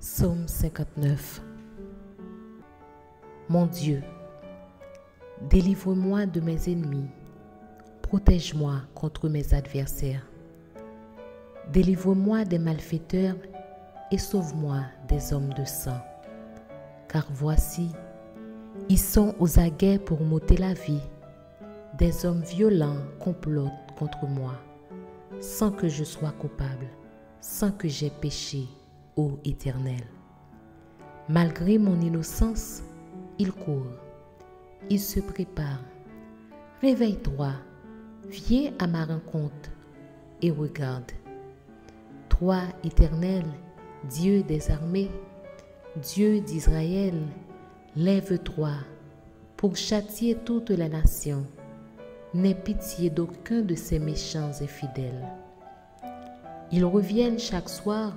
Psaume 59. Mon Dieu, délivre-moi de mes ennemis, protège-moi contre mes adversaires. Délivre-moi des malfaiteurs et sauve-moi des hommes de sang. Car voici, ils sont aux aguets pour m'ôter la vie. Des hommes violents complotent contre moi, sans que je sois coupable, sans que j'aie péché, ô Éternel. Malgré mon innocence, ils courent, ils se préparent. Réveille-toi, viens à ma rencontre et regarde. Toi, Éternel, Dieu des armées, Dieu d'Israël, lève-toi pour châtier toutes les nations. N'aie pitié d'aucun de ces méchants infidèles. Ils reviennent chaque soir,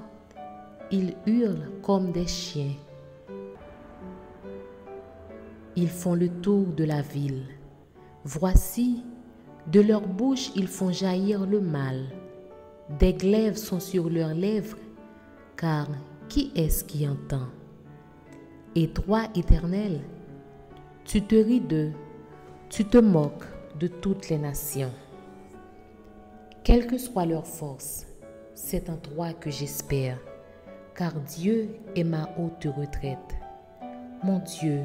ils hurlent comme des chiens. Ils font le tour de la ville. Voici, de leur bouche ils font jaillir le mal. Des glaives sont sur leurs lèvres, car qui est-ce qui entend? Et toi, Éternel, tu te ris d'eux, tu te moques de toutes les nations. Quelle que soit leur force, c'est en toi que j'espère, car Dieu est ma haute retraite. Mon Dieu,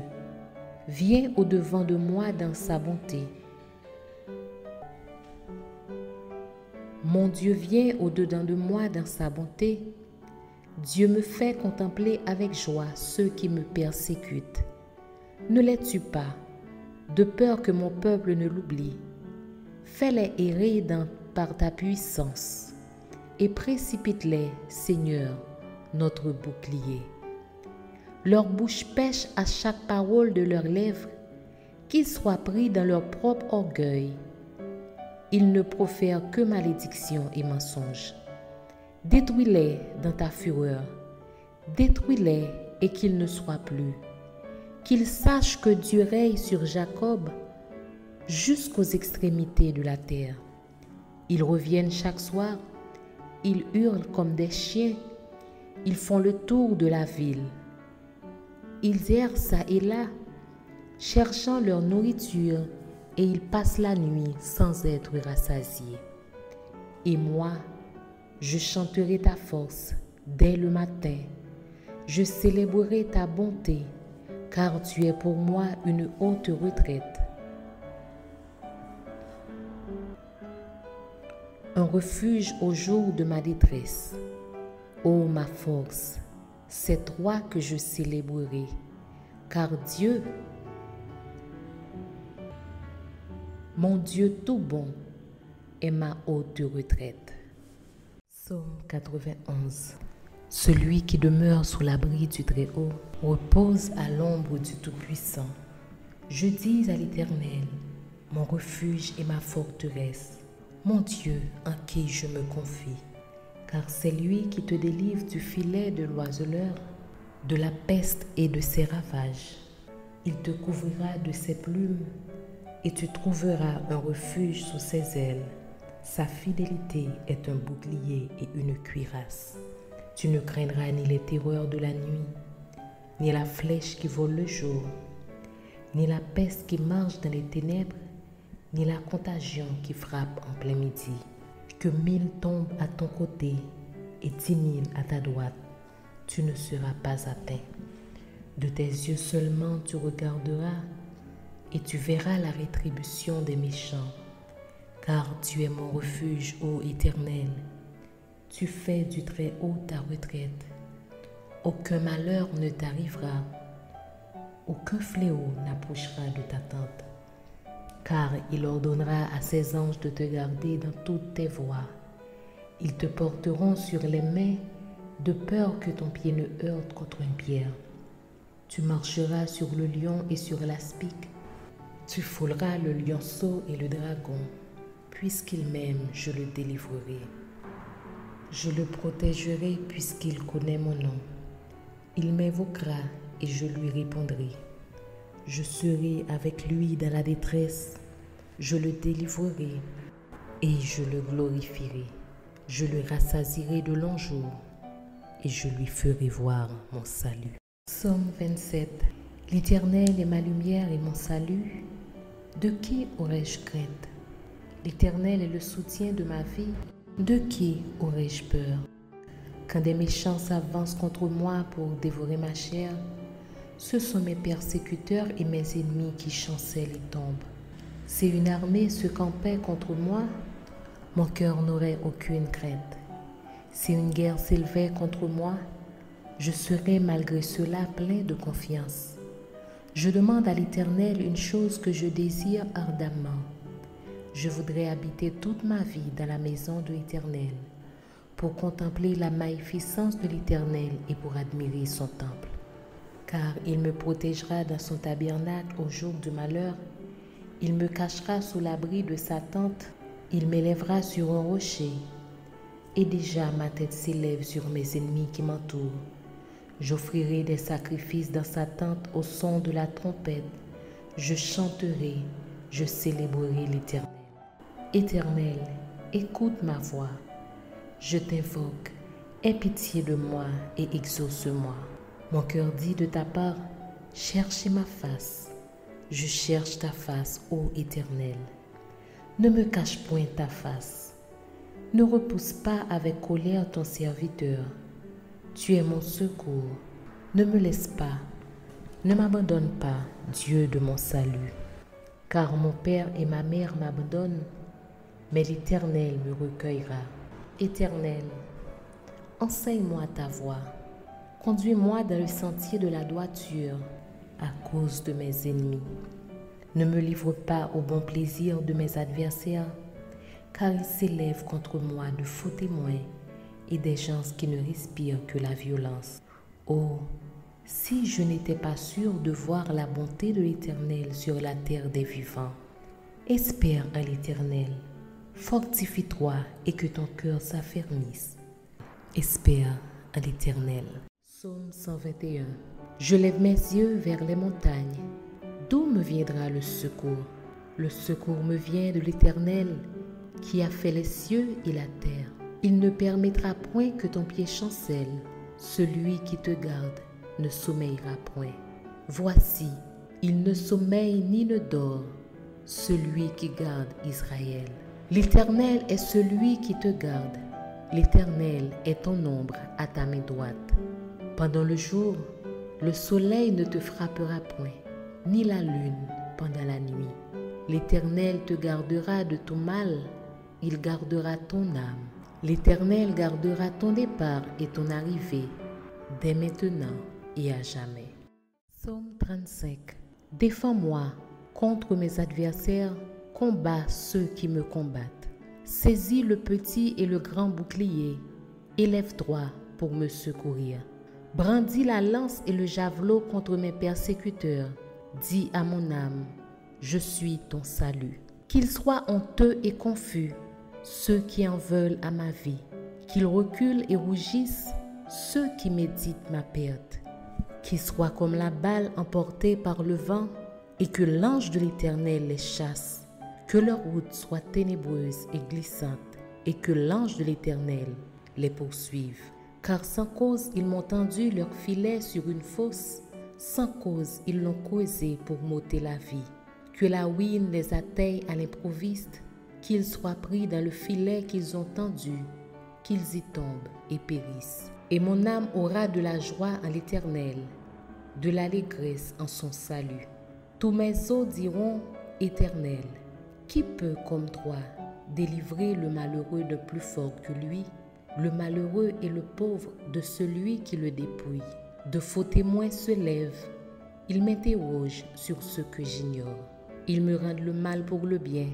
viens au-devant de moi dans sa bonté. Mon Dieu vient au-dedans de moi dans sa bonté. Dieu me fait contempler avec joie ceux qui me persécutent. Ne les tue pas, de peur que mon peuple ne l'oublie. Fais-les errer par ta puissance et précipite-les, Seigneur, notre bouclier. Leur bouche pêche à chaque parole de leurs lèvres, qu'ils soient pris dans leur propre orgueil. Ils ne profèrent que malédiction et mensonges. Détruis-les dans ta fureur, détruis-les et qu'ils ne soient plus. Qu'ils sachent que Dieu règne sur Jacob jusqu'aux extrémités de la terre. Ils reviennent chaque soir, ils hurlent comme des chiens, ils font le tour de la ville. Ils errent çà et là, cherchant leur nourriture, et ils passent la nuit sans être rassasiés. Et moi, je chanterai ta force dès le matin. Je célébrerai ta bonté, car tu es pour moi une haute retraite. Un refuge au jour de ma détresse. Ô ma force, c'est toi que je célébrerai, car Dieu, mon Dieu tout bon, est ma haute retraite. Psaume 91. Celui qui demeure sous l'abri du Très-Haut repose à l'ombre du Tout-Puissant. Je dis à l'Éternel, mon refuge et ma forteresse, mon Dieu en qui je me confie. Car c'est lui qui te délivre du filet de l'oiseleur, de la peste et de ses ravages. Il te couvrira de ses plumes et tu trouveras un refuge sous ses ailes. Sa fidélité est un bouclier et une cuirasse. Tu ne craindras ni les terreurs de la nuit, ni la flèche qui vole le jour, ni la peste qui marche dans les ténèbres, ni la contagion qui frappe en plein midi. Que 1000 tombent à ton côté et 10 000 à ta droite, tu ne seras pas atteint. De tes yeux seulement tu regarderas et tu verras la rétribution des méchants. Car tu es mon refuge, ô Éternel. Tu fais du Très-Haut ta retraite. Aucun malheur ne t'arrivera, aucun fléau n'approchera de ta tente. Car il ordonnera à ses anges de te garder dans toutes tes voies. Ils te porteront sur les mains, de peur que ton pied ne heurte contre une pierre. Tu marcheras sur le lion et sur l'aspic. Tu fouleras le lionceau et le dragon. Puisqu'il m'aime, je le délivrerai. Je le protégerai puisqu'il connaît mon nom. Il m'invoquera et je lui répondrai. Je serai avec lui dans la détresse, je le délivrerai et je le glorifierai. Je le rassasierai de longs jours et je lui ferai voir mon salut. Psaume 27. L'Éternel est ma lumière et mon salut. De qui aurais-je crainte? L'Éternel est le soutien de ma vie. De qui aurais-je peur? Quand des méchants s'avancent contre moi pour dévorer ma chair, ce sont mes persécuteurs et mes ennemis qui chancellent et tombent. Si une armée se campait contre moi, mon cœur n'aurait aucune crainte. Si une guerre s'élevait contre moi, je serais malgré cela plein de confiance. Je demande à l'Éternel une chose que je désire ardemment. Je voudrais habiter toute ma vie dans la maison de l'Éternel, pour contempler la magnificence de l'Éternel et pour admirer son temple. Car il me protégera dans son tabernacle au jour du malheur. Il me cachera sous l'abri de sa tente. Il m'élèvera sur un rocher. Et déjà ma tête s'élève sur mes ennemis qui m'entourent. J'offrirai des sacrifices dans sa tente au son de la trompette. Je chanterai, je célébrerai l'Éternel. Éternel, écoute ma voix. Je t'invoque, aie pitié de moi et exauce-moi. Mon cœur dit de ta part, cherchez ma face. Je cherche ta face, ô Éternel. Ne me cache point ta face. Ne repousse pas avec colère ton serviteur. Tu es mon secours. Ne me laisse pas. Ne m'abandonne pas, Dieu de mon salut. Car mon père et ma mère m'abandonnent, mais l'Éternel me recueillera. Éternel, enseigne-moi ta voie. Conduis-moi dans le sentier de la droiture à cause de mes ennemis. Ne me livre pas au bon plaisir de mes adversaires, car ils s'élèvent contre moi de faux témoins et des gens qui ne respirent que la violence. Oh, si je n'étais pas sûr de voir la bonté de l'Éternel sur la terre des vivants. Espère en l'Éternel, fortifie-toi et que ton cœur s'affermisse. Espère en l'Éternel. Psaume 121. Je lève mes yeux vers les montagnes. D'où me viendra le secours? Le secours me vient de l'Éternel, qui a fait les cieux et la terre. Il ne permettra point que ton pied chancelle. Celui qui te garde ne sommeillera point. Voici, il ne sommeille ni ne dort, celui qui garde Israël. L'Éternel est celui qui te garde. L'Éternel est ton ombre à ta main droite. Pendant le jour, le soleil ne te frappera point, ni la lune pendant la nuit. L'Éternel te gardera de tout mal, il gardera ton âme. L'Éternel gardera ton départ et ton arrivée, dès maintenant et à jamais. Psaume 35. Défends-moi contre mes adversaires, combats ceux qui me combattent. Saisis le petit et le grand bouclier, élève droit pour me secourir. Brandis la lance et le javelot contre mes persécuteurs. Dis à mon âme, je suis ton salut. Qu'ils soient honteux et confus, ceux qui en veulent à ma vie. Qu'ils reculent et rougissent, ceux qui méditent ma perte. Qu'ils soient comme la balle emportée par le vent, et que l'ange de l'Éternel les chasse. Que leur route soit ténébreuse et glissante, et que l'ange de l'Éternel les poursuive. Car sans cause, ils m'ont tendu leur filet sur une fosse. Sans cause, ils l'ont causé pour m'ôter la vie. Que la ruine les atteigne à l'improviste, qu'ils soient pris dans le filet qu'ils ont tendu, qu'ils y tombent et périssent. Et mon âme aura de la joie en l'Éternel, de l'allégresse en son salut. Tous mes os diront, Éternel, qui peut comme toi délivrer le malheureux de plus fort que lui, le malheureux et le pauvre de celui qui le dépouille? De faux témoins se lèvent, ils m'interrogent sur ce que j'ignore. Ils me rendent le mal pour le bien,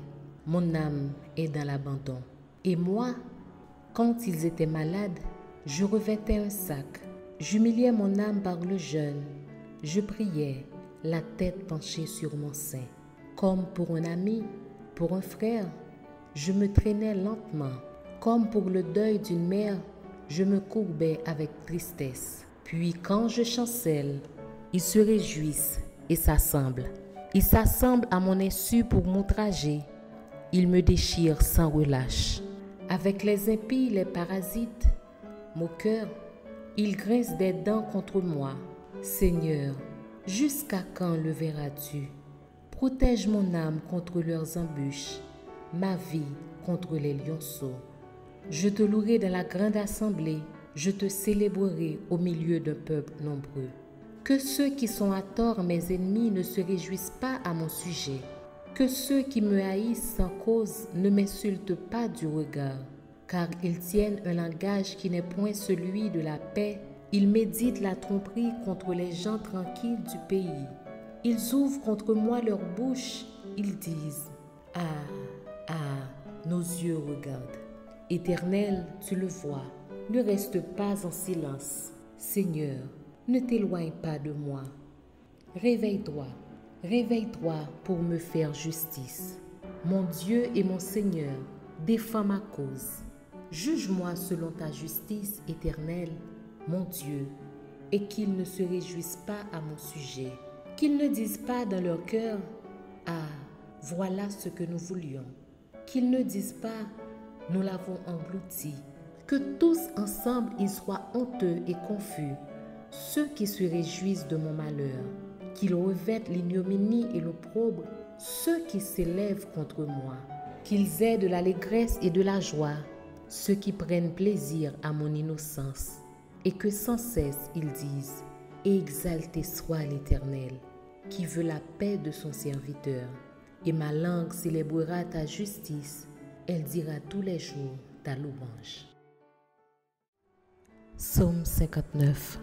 mon âme est dans l'abandon. Et moi, quand ils étaient malades, je revêtais un sac, j'humiliais mon âme par le jeûne, je priais, la tête penchée sur mon sein. Comme pour un ami, pour un frère, je me traînais lentement. Comme pour le deuil d'une mère, je me courbais avec tristesse. Puis quand je chancelle, ils se réjouissent et s'assemblent. Ils s'assemblent à mon insu pour m'outrager. Ils me déchirent sans relâche. Avec les impies, les parasites, moqueurs, Ils grincent des dents contre moi. Seigneur, jusqu'à quand le verras-tu? Protège mon âme contre leurs embûches, ma vie contre les lionceaux. Je te louerai dans la grande assemblée, je te célébrerai au milieu d'un peuple nombreux. Que ceux qui sont à tort mes ennemis ne se réjouissent pas à mon sujet. Que ceux qui me haïssent sans cause ne m'insultent pas du regard. Car ils tiennent un langage qui n'est point celui de la paix. Ils méditent la tromperie contre les gens tranquilles du pays. Ils ouvrent contre moi leur bouche, ils disent « Ah, nos yeux regardent. » Éternel, tu le vois, ne reste pas en silence. Seigneur, ne t'éloigne pas de moi. Réveille-toi, réveille-toi pour me faire justice. Mon Dieu et mon Seigneur, défends ma cause. Juge-moi selon ta justice éternelle, mon Dieu, et qu'ils ne se réjouissent pas à mon sujet. Qu'ils ne disent pas dans leur cœur « Ah, voilà ce que nous voulions ». Qu'ils ne disent pas « Nous l'avons englouti ». Que tous ensemble ils soient honteux et confus, ceux qui se réjouissent de mon malheur. Qu'ils revêtent l'ignominie et l'opprobre, ceux qui s'élèvent contre moi. Qu'ils aient de l'allégresse et de la joie, ceux qui prennent plaisir à mon innocence. Et que sans cesse ils disent « Exalté soit l'Éternel, qui veut la paix de son serviteur. Et ma langue célébrera ta justice, elle dira tous les jours ta louange. » Psaume 59.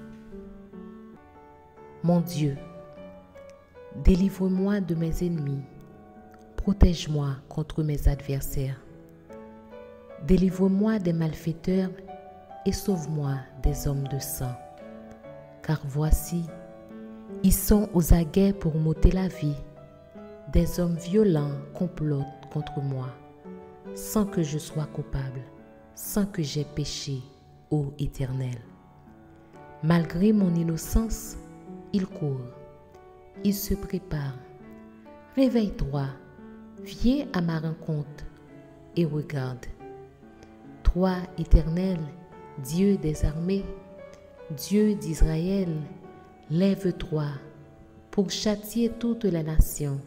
Mon Dieu, délivre-moi de mes ennemis, protège-moi contre mes adversaires. Délivre-moi des malfaiteurs et sauve-moi des hommes de sang. Car voici, ils sont aux aguets pour m'ôter la vie. Des hommes violents complotent contre moi, sans que je sois coupable, sans que j'aie péché, ô Éternel. Malgré mon innocence, ils courent, ils se préparent. Réveille-toi, viens à ma rencontre et regarde. Toi, Éternel, Dieu des armées, Dieu d'Israël, lève-toi pour châtier toutes les nations.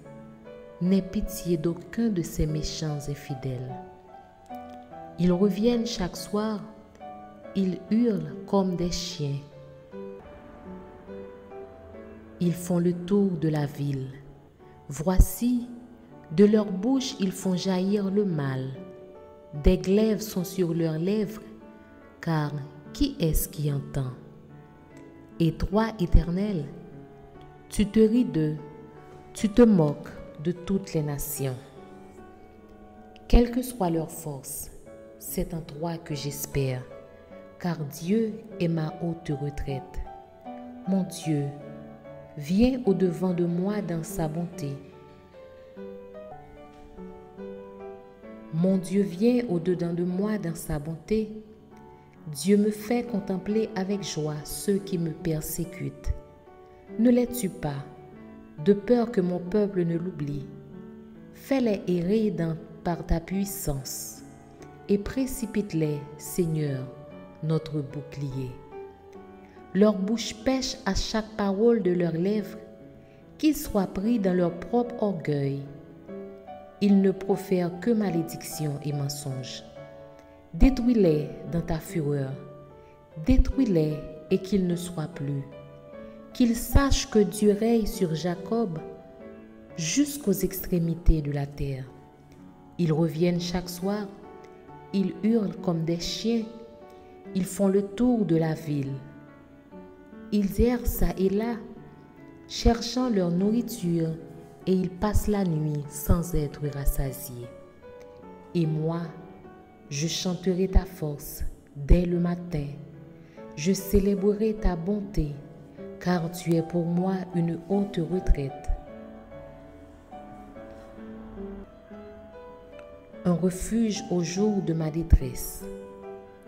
N'aie pitié d'aucun de ces méchants infidèles. Ils reviennent chaque soir, ils hurlent comme des chiens. Ils font le tour de la ville. Voici, de leur bouche ils font jaillir le mal. Des glaives sont sur leurs lèvres, car qui est-ce qui entend? Et toi, Éternel, tu te ris d'eux, tu te moques de toutes les nations. Quelle que soit leur force, c'est en toi que j'espère, car Dieu est ma haute retraite. Mon Dieu, viens au-devant de moi dans sa bonté. Mon Dieu vient au-dedans de moi dans sa bonté. Dieu me fait contempler avec joie ceux qui me persécutent. Ne les tue pas, de peur que mon peuple ne l'oublie. Fais-les errer par ta puissance et précipite-les, Seigneur, notre bouclier. Leur bouche pêche à chaque parole de leurs lèvres, qu'ils soient pris dans leur propre orgueil. Ils ne profèrent que malédiction et mensonges. Détruis-les dans ta fureur, détruis-les et qu'ils ne soient plus. Qu'ils sachent que Dieu règne sur Jacob jusqu'aux extrémités de la terre. Ils reviennent chaque soir, ils hurlent comme des chiens, ils font le tour de la ville. Ils errent çà et là, cherchant leur nourriture, et ils passent la nuit sans être rassasiés. Et moi, je chanterai ta force dès le matin. Je célébrerai ta bonté, car tu es pour moi une haute retraite. Un refuge au jour de ma détresse.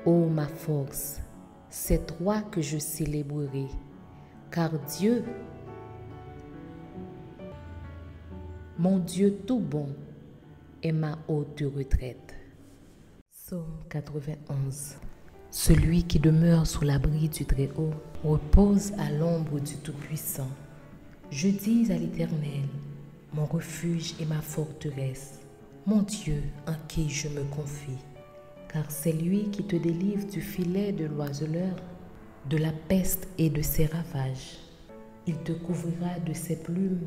Ô ma force, c'est toi que je célébrerai, car Dieu, mon Dieu tout bon, est ma haute retraite. Psaume 91. Celui qui demeure sous l'abri du Très-Haut repose à l'ombre du Tout-Puissant. Je dis à l'Éternel, mon refuge et ma forteresse, mon Dieu en qui je me confie. Car c'est lui qui te délivre du filet de l'oiseleur, de la peste et de ses ravages. Il te couvrira de ses plumes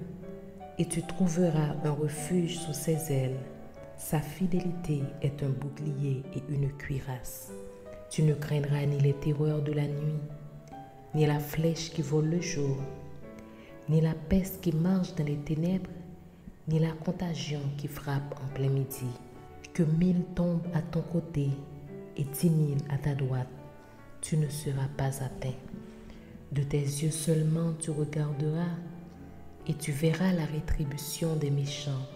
et tu trouveras un refuge sous ses ailes. Sa fidélité est un bouclier et une cuirasse. Tu ne craindras ni les terreurs de la nuit, ni la flèche qui vole le jour, ni la peste qui marche dans les ténèbres, ni la contagion qui frappe en plein midi. Que 1000 tombent à ton côté et 10 000 à ta droite, tu ne seras pas atteint. De tes yeux seulement tu regarderas et tu verras la rétribution des méchants.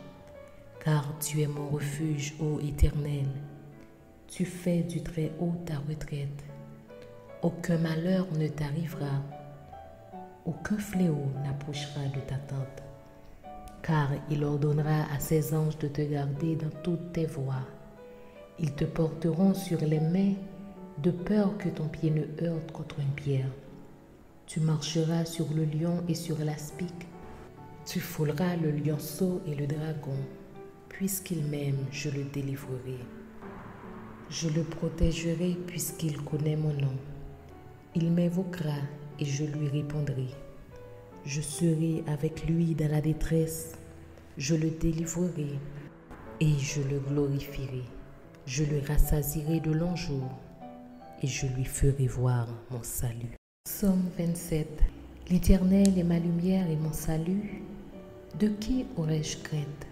Car tu es mon refuge, ô Éternel. Tu fais du Très-Haut ta retraite. Aucun malheur ne t'arrivera. Aucun fléau n'approchera de ta tente. Car il ordonnera à ses anges de te garder dans toutes tes voies. Ils te porteront sur les mains, de peur que ton pied ne heurte contre une pierre. Tu marcheras sur le lion et sur l'aspic. Tu fouleras le lionceau et le dragon. Puisqu'il m'aime, je le délivrerai. Je le protégerai puisqu'il connaît mon nom. Il m'invoquera et je lui répondrai. Je serai avec lui dans la détresse. Je le délivrerai et je le glorifierai. Je le rassasierai de longs jours et je lui ferai voir mon salut. Psaume 27. L'Éternel est ma lumière et mon salut. De qui aurais-je crainte?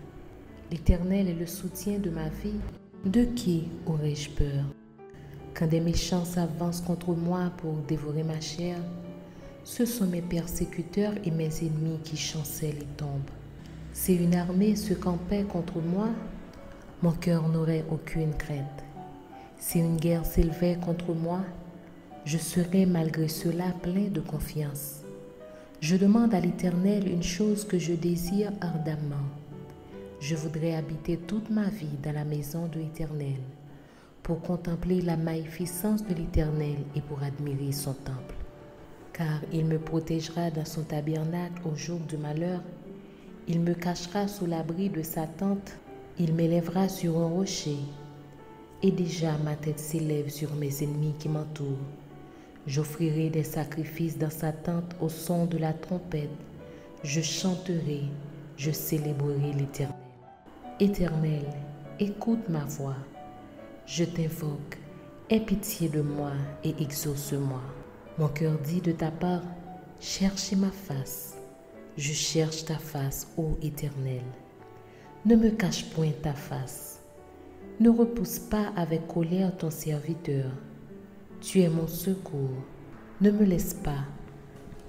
L'Éternel est le soutien de ma vie. De qui aurais-je peur? Quand des méchants s'avancent contre moi pour dévorer ma chair, ce sont mes persécuteurs et mes ennemis qui chancellent et tombent. Si une armée se campait contre moi, mon cœur n'aurait aucune crainte. Si une guerre s'élevait contre moi, je serais malgré cela plein de confiance. Je demande à l'Éternel une chose que je désire ardemment. Je voudrais habiter toute ma vie dans la maison de l'Éternel, pour contempler la magnificence de l'Éternel et pour admirer son temple. Car il me protégera dans son tabernacle au jour du malheur. Il me cachera sous l'abri de sa tente. Il m'élèvera sur un rocher. Et déjà ma tête s'élève sur mes ennemis qui m'entourent. J'offrirai des sacrifices dans sa tente au son de la trompette. Je chanterai, je célébrerai l'Éternel. Éternel, écoute ma voix. Je t'invoque, aie pitié de moi et exauce-moi. Mon cœur dit de ta part, cherchez ma face. Je cherche ta face, ô Éternel. Ne me cache point ta face. Ne repousse pas avec colère ton serviteur. Tu es mon secours. Ne me laisse pas.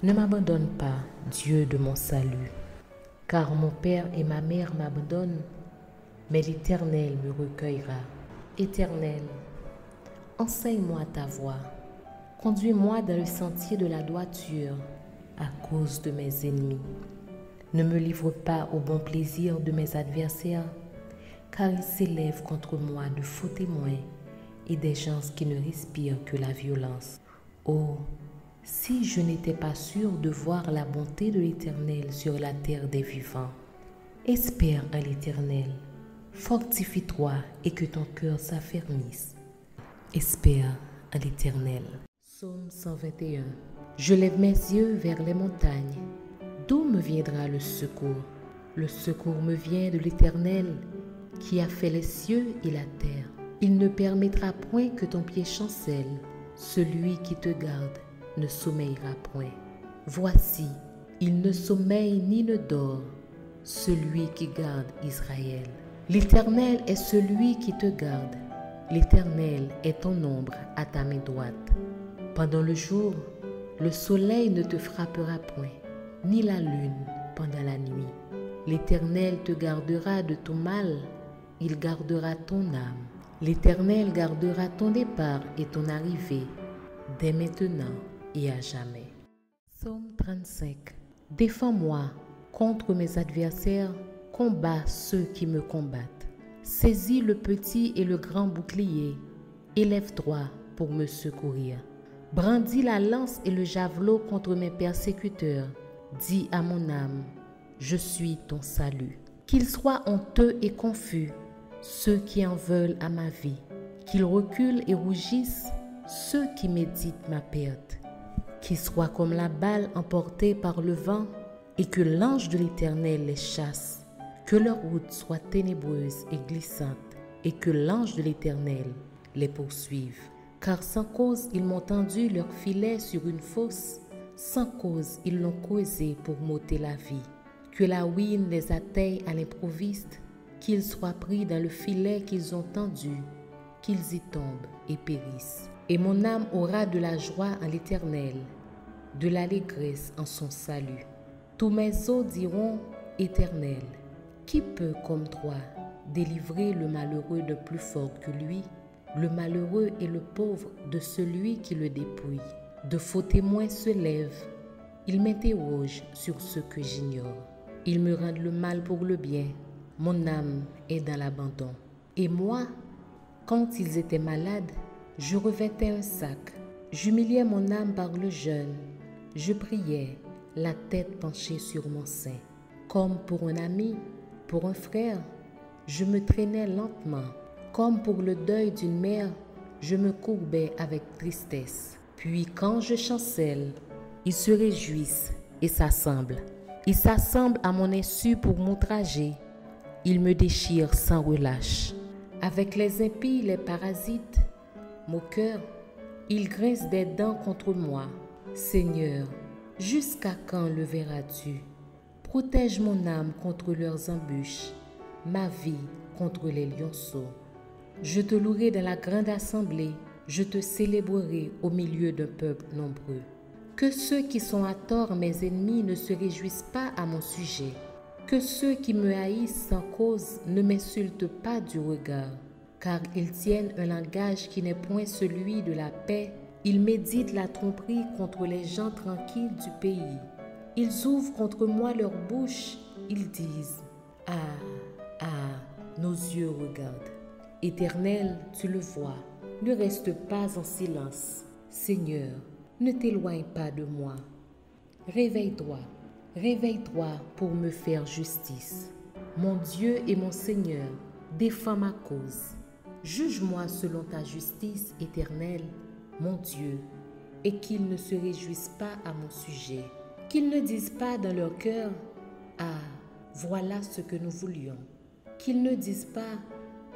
Ne m'abandonne pas, Dieu de mon salut. Car mon père et ma mère m'abandonnent, mais l'Éternel me recueillera. Éternel, enseigne-moi ta voie. Conduis-moi dans le sentier de la droiture à cause de mes ennemis. Ne me livre pas au bon plaisir de mes adversaires, car ils s'élèvent contre moi de faux témoins et des gens qui ne respirent que la violence. Oh, si je n'étais pas sûr de voir la bonté de l'Éternel sur la terre des vivants. Espère en l'Éternel, fortifie-toi et que ton cœur s'affermisse. Espère en l'Éternel. Psaume 121. Je lève mes yeux vers les montagnes. D'où me viendra le secours? Le secours me vient de l'Éternel, qui a fait les cieux et la terre. Il ne permettra point que ton pied chancelle. Celui qui te garde ne sommeillera point. Voici, il ne sommeille ni ne dort, celui qui garde Israël. L'Éternel est celui qui te garde. L'Éternel est ton ombre à ta main droite. Pendant le jour, le soleil ne te frappera point, ni la lune pendant la nuit. L'Éternel te gardera de tout mal, il gardera ton âme. L'Éternel gardera ton départ et ton arrivée, dès maintenant et à jamais. Psaume 35. Défends-moi contre mes adversaires, combats ceux qui me combattent. Saisis le petit et le grand bouclier, élève-toi pour me secourir. Brandis la lance et le javelot contre mes persécuteurs. Dis à mon âme, je suis ton salut. Qu'ils soient honteux et confus, ceux qui en veulent à ma vie. Qu'ils reculent et rougissent, ceux qui méditent ma perte. Qu'ils soient comme la balle emportée par le vent et que l'ange de l'Éternel les chasse. Que leur route soit ténébreuse et glissante et que l'ange de l'Éternel les poursuive. Car sans cause, ils m'ont tendu leur filet sur une fosse. Sans cause, ils l'ont causé pour m'ôter la vie. Que la ruine les atteigne à l'improviste, qu'ils soient pris dans le filet qu'ils ont tendu, qu'ils y tombent et périssent. Et mon âme aura de la joie en l'Éternel, de l'allégresse en son salut. Tous mes os diront, Éternel, qui peut comme toi délivrer le malheureux de plus fort que lui, le malheureux et le pauvre de celui qui le dépouille. De faux témoins se lèvent, ils m'interrogent sur ce que j'ignore. Ils me rendent le mal pour le bien, mon âme est dans l'abandon. Et moi, quand ils étaient malades, je revêtais un sac, j'humiliais mon âme par le jeûne, je priais, la tête penchée sur mon sein. Comme pour un ami, pour un frère, je me traînais lentement. Comme pour le deuil d'une mère, je me courbais avec tristesse. Puis quand je chancelle, ils se réjouissent et s'assemblent. Ils s'assemblent à mon insu pour m'outrager. Ils me déchirent sans relâche. Avec les impies, les parasites, moqueurs, ils grincent des dents contre moi. Seigneur, jusqu'à quand le verras-tu? Protège mon âme contre leurs embûches, ma vie contre les lionceaux. Je te louerai dans la grande assemblée, je te célébrerai au milieu d'un peuple nombreux. Que ceux qui sont à tort mes ennemis ne se réjouissent pas à mon sujet. Que ceux qui me haïssent sans cause ne m'insultent pas du regard, car ils tiennent un langage qui n'est point celui de la paix. Ils méditent la tromperie contre les gens tranquilles du pays. Ils ouvrent contre moi leur bouche, ils disent « Ah, ah, nos yeux regardent. » Éternel, tu le vois, ne reste pas en silence. Seigneur, ne t'éloigne pas de moi. Réveille-toi, réveille-toi pour me faire justice. Mon Dieu et mon Seigneur, défends ma cause. Juge-moi selon ta justice éternelle, mon Dieu, et qu'ils ne se réjouissent pas à mon sujet. Qu'ils ne disent pas dans leur cœur, « Ah, voilà ce que nous voulions. » Qu'ils ne disent pas,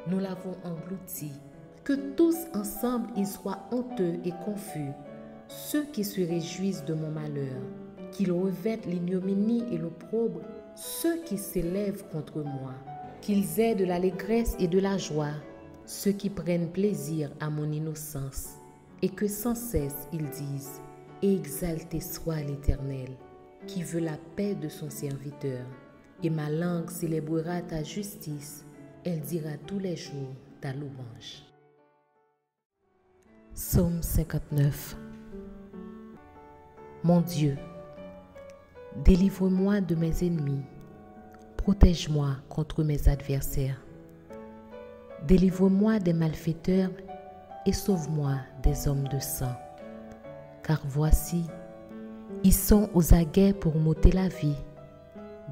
« Nous l'avons englouti. » Que tous ensemble ils soient honteux et confus, ceux qui se réjouissent de mon malheur. Qu'ils revêtent l'ignominie et l'opprobre, ceux qui s'élèvent contre moi. Qu'ils aient de l'allégresse et de la joie, ceux qui prennent plaisir à mon innocence. Et que sans cesse ils disent, « Exalté soit l'Éternel, qui veut la paix de son serviteur. » Et ma langue célébrera ta justice, elle dira tous les jours ta louange. Psaume 59. Mon Dieu, délivre-moi de mes ennemis, protège-moi contre mes adversaires. Délivre-moi des malfaiteurs et sauve-moi des hommes de sang. Car voici, ils sont aux aguets pour m'ôter la vie.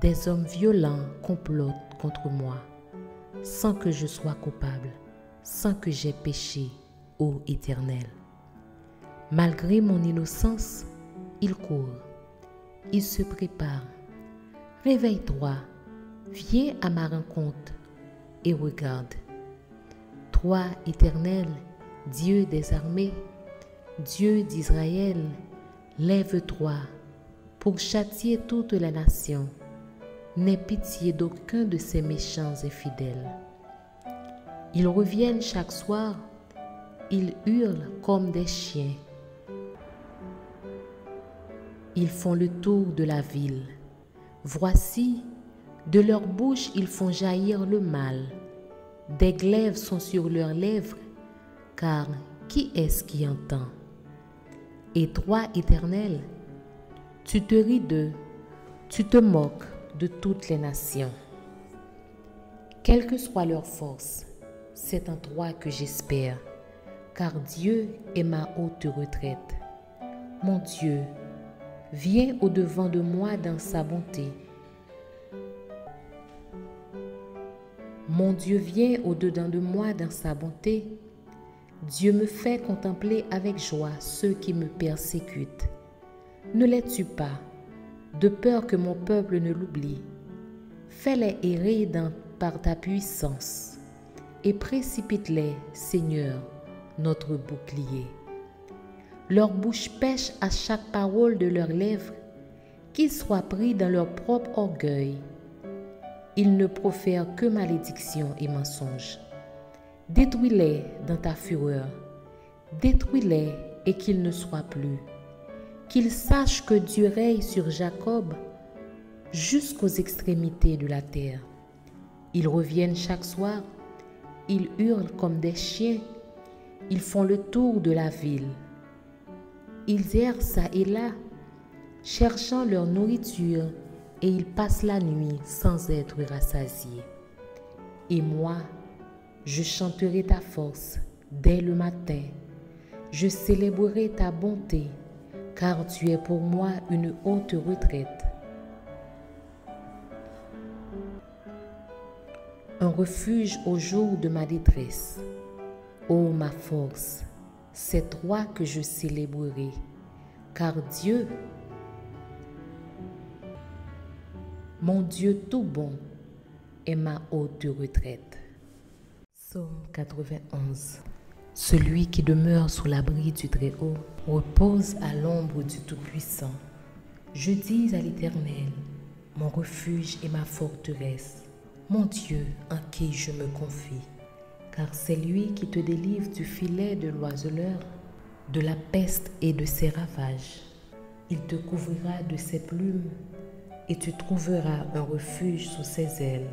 Des hommes violents complotent contre moi, sans que je sois coupable, sans que j'aie péché, ô Éternel. Malgré mon innocence, ils courent, ils se préparent. Réveille-toi, viens à ma rencontre et regarde. Toi, Éternel, Dieu des armées, Dieu d'Israël, lève-toi pour châtier toute la nation. N'aie pitié d'aucun de ces méchants infidèles. Ils reviennent chaque soir, ils hurlent comme des chiens. Ils font le tour de la ville. Voici, de leur bouche ils font jaillir le mal. Des glaives sont sur leurs lèvres, car qui est-ce qui entend? Et toi, Éternel, tu te ris d'eux, tu te moques de toutes les nations. Quelle que soit leur force, c'est en toi que j'espère. car Dieu est ma haute retraite. Mon Dieu, viens au-devant de moi dans sa bonté. Mon Dieu vient au-dedans de moi dans sa bonté. Dieu me fait contempler avec joie ceux qui me persécutent. Ne les tue pas, de peur que mon peuple ne l'oublie. Fais-les errer par ta puissance et précipite-les, Seigneur, notre bouclier. Leur bouche pêche à chaque parole de leurs lèvres, qu'ils soient pris dans leur propre orgueil. Ils ne profèrent que malédiction et mensonges. Détruis-les dans ta fureur, détruis-les et qu'ils ne soient plus. Qu'ils sachent que Dieu règne sur Jacob jusqu'aux extrémités de la terre. Ils reviennent chaque soir, ils hurlent comme des chiens, ils font le tour de la ville. Ils errent çà et là, cherchant leur nourriture, et ils passent la nuit sans être rassasiés. Et moi, je chanterai ta force dès le matin. Je célébrerai ta bonté, car tu es pour moi une haute retraite. Un refuge au jour de ma détresse. Ô ma force, c'est toi que je célébrerai, car Dieu, mon Dieu tout bon, est ma haute retraite. Psaume 91. Celui qui demeure sous l'abri du Très-Haut repose à l'ombre du Tout-Puissant. Je dis à l'Éternel, mon refuge et ma forteresse, mon Dieu en qui je me confie. Car c'est lui qui te délivre du filet de l'oiseleur, de la peste et de ses ravages. Il te couvrira de ses plumes et tu trouveras un refuge sous ses ailes.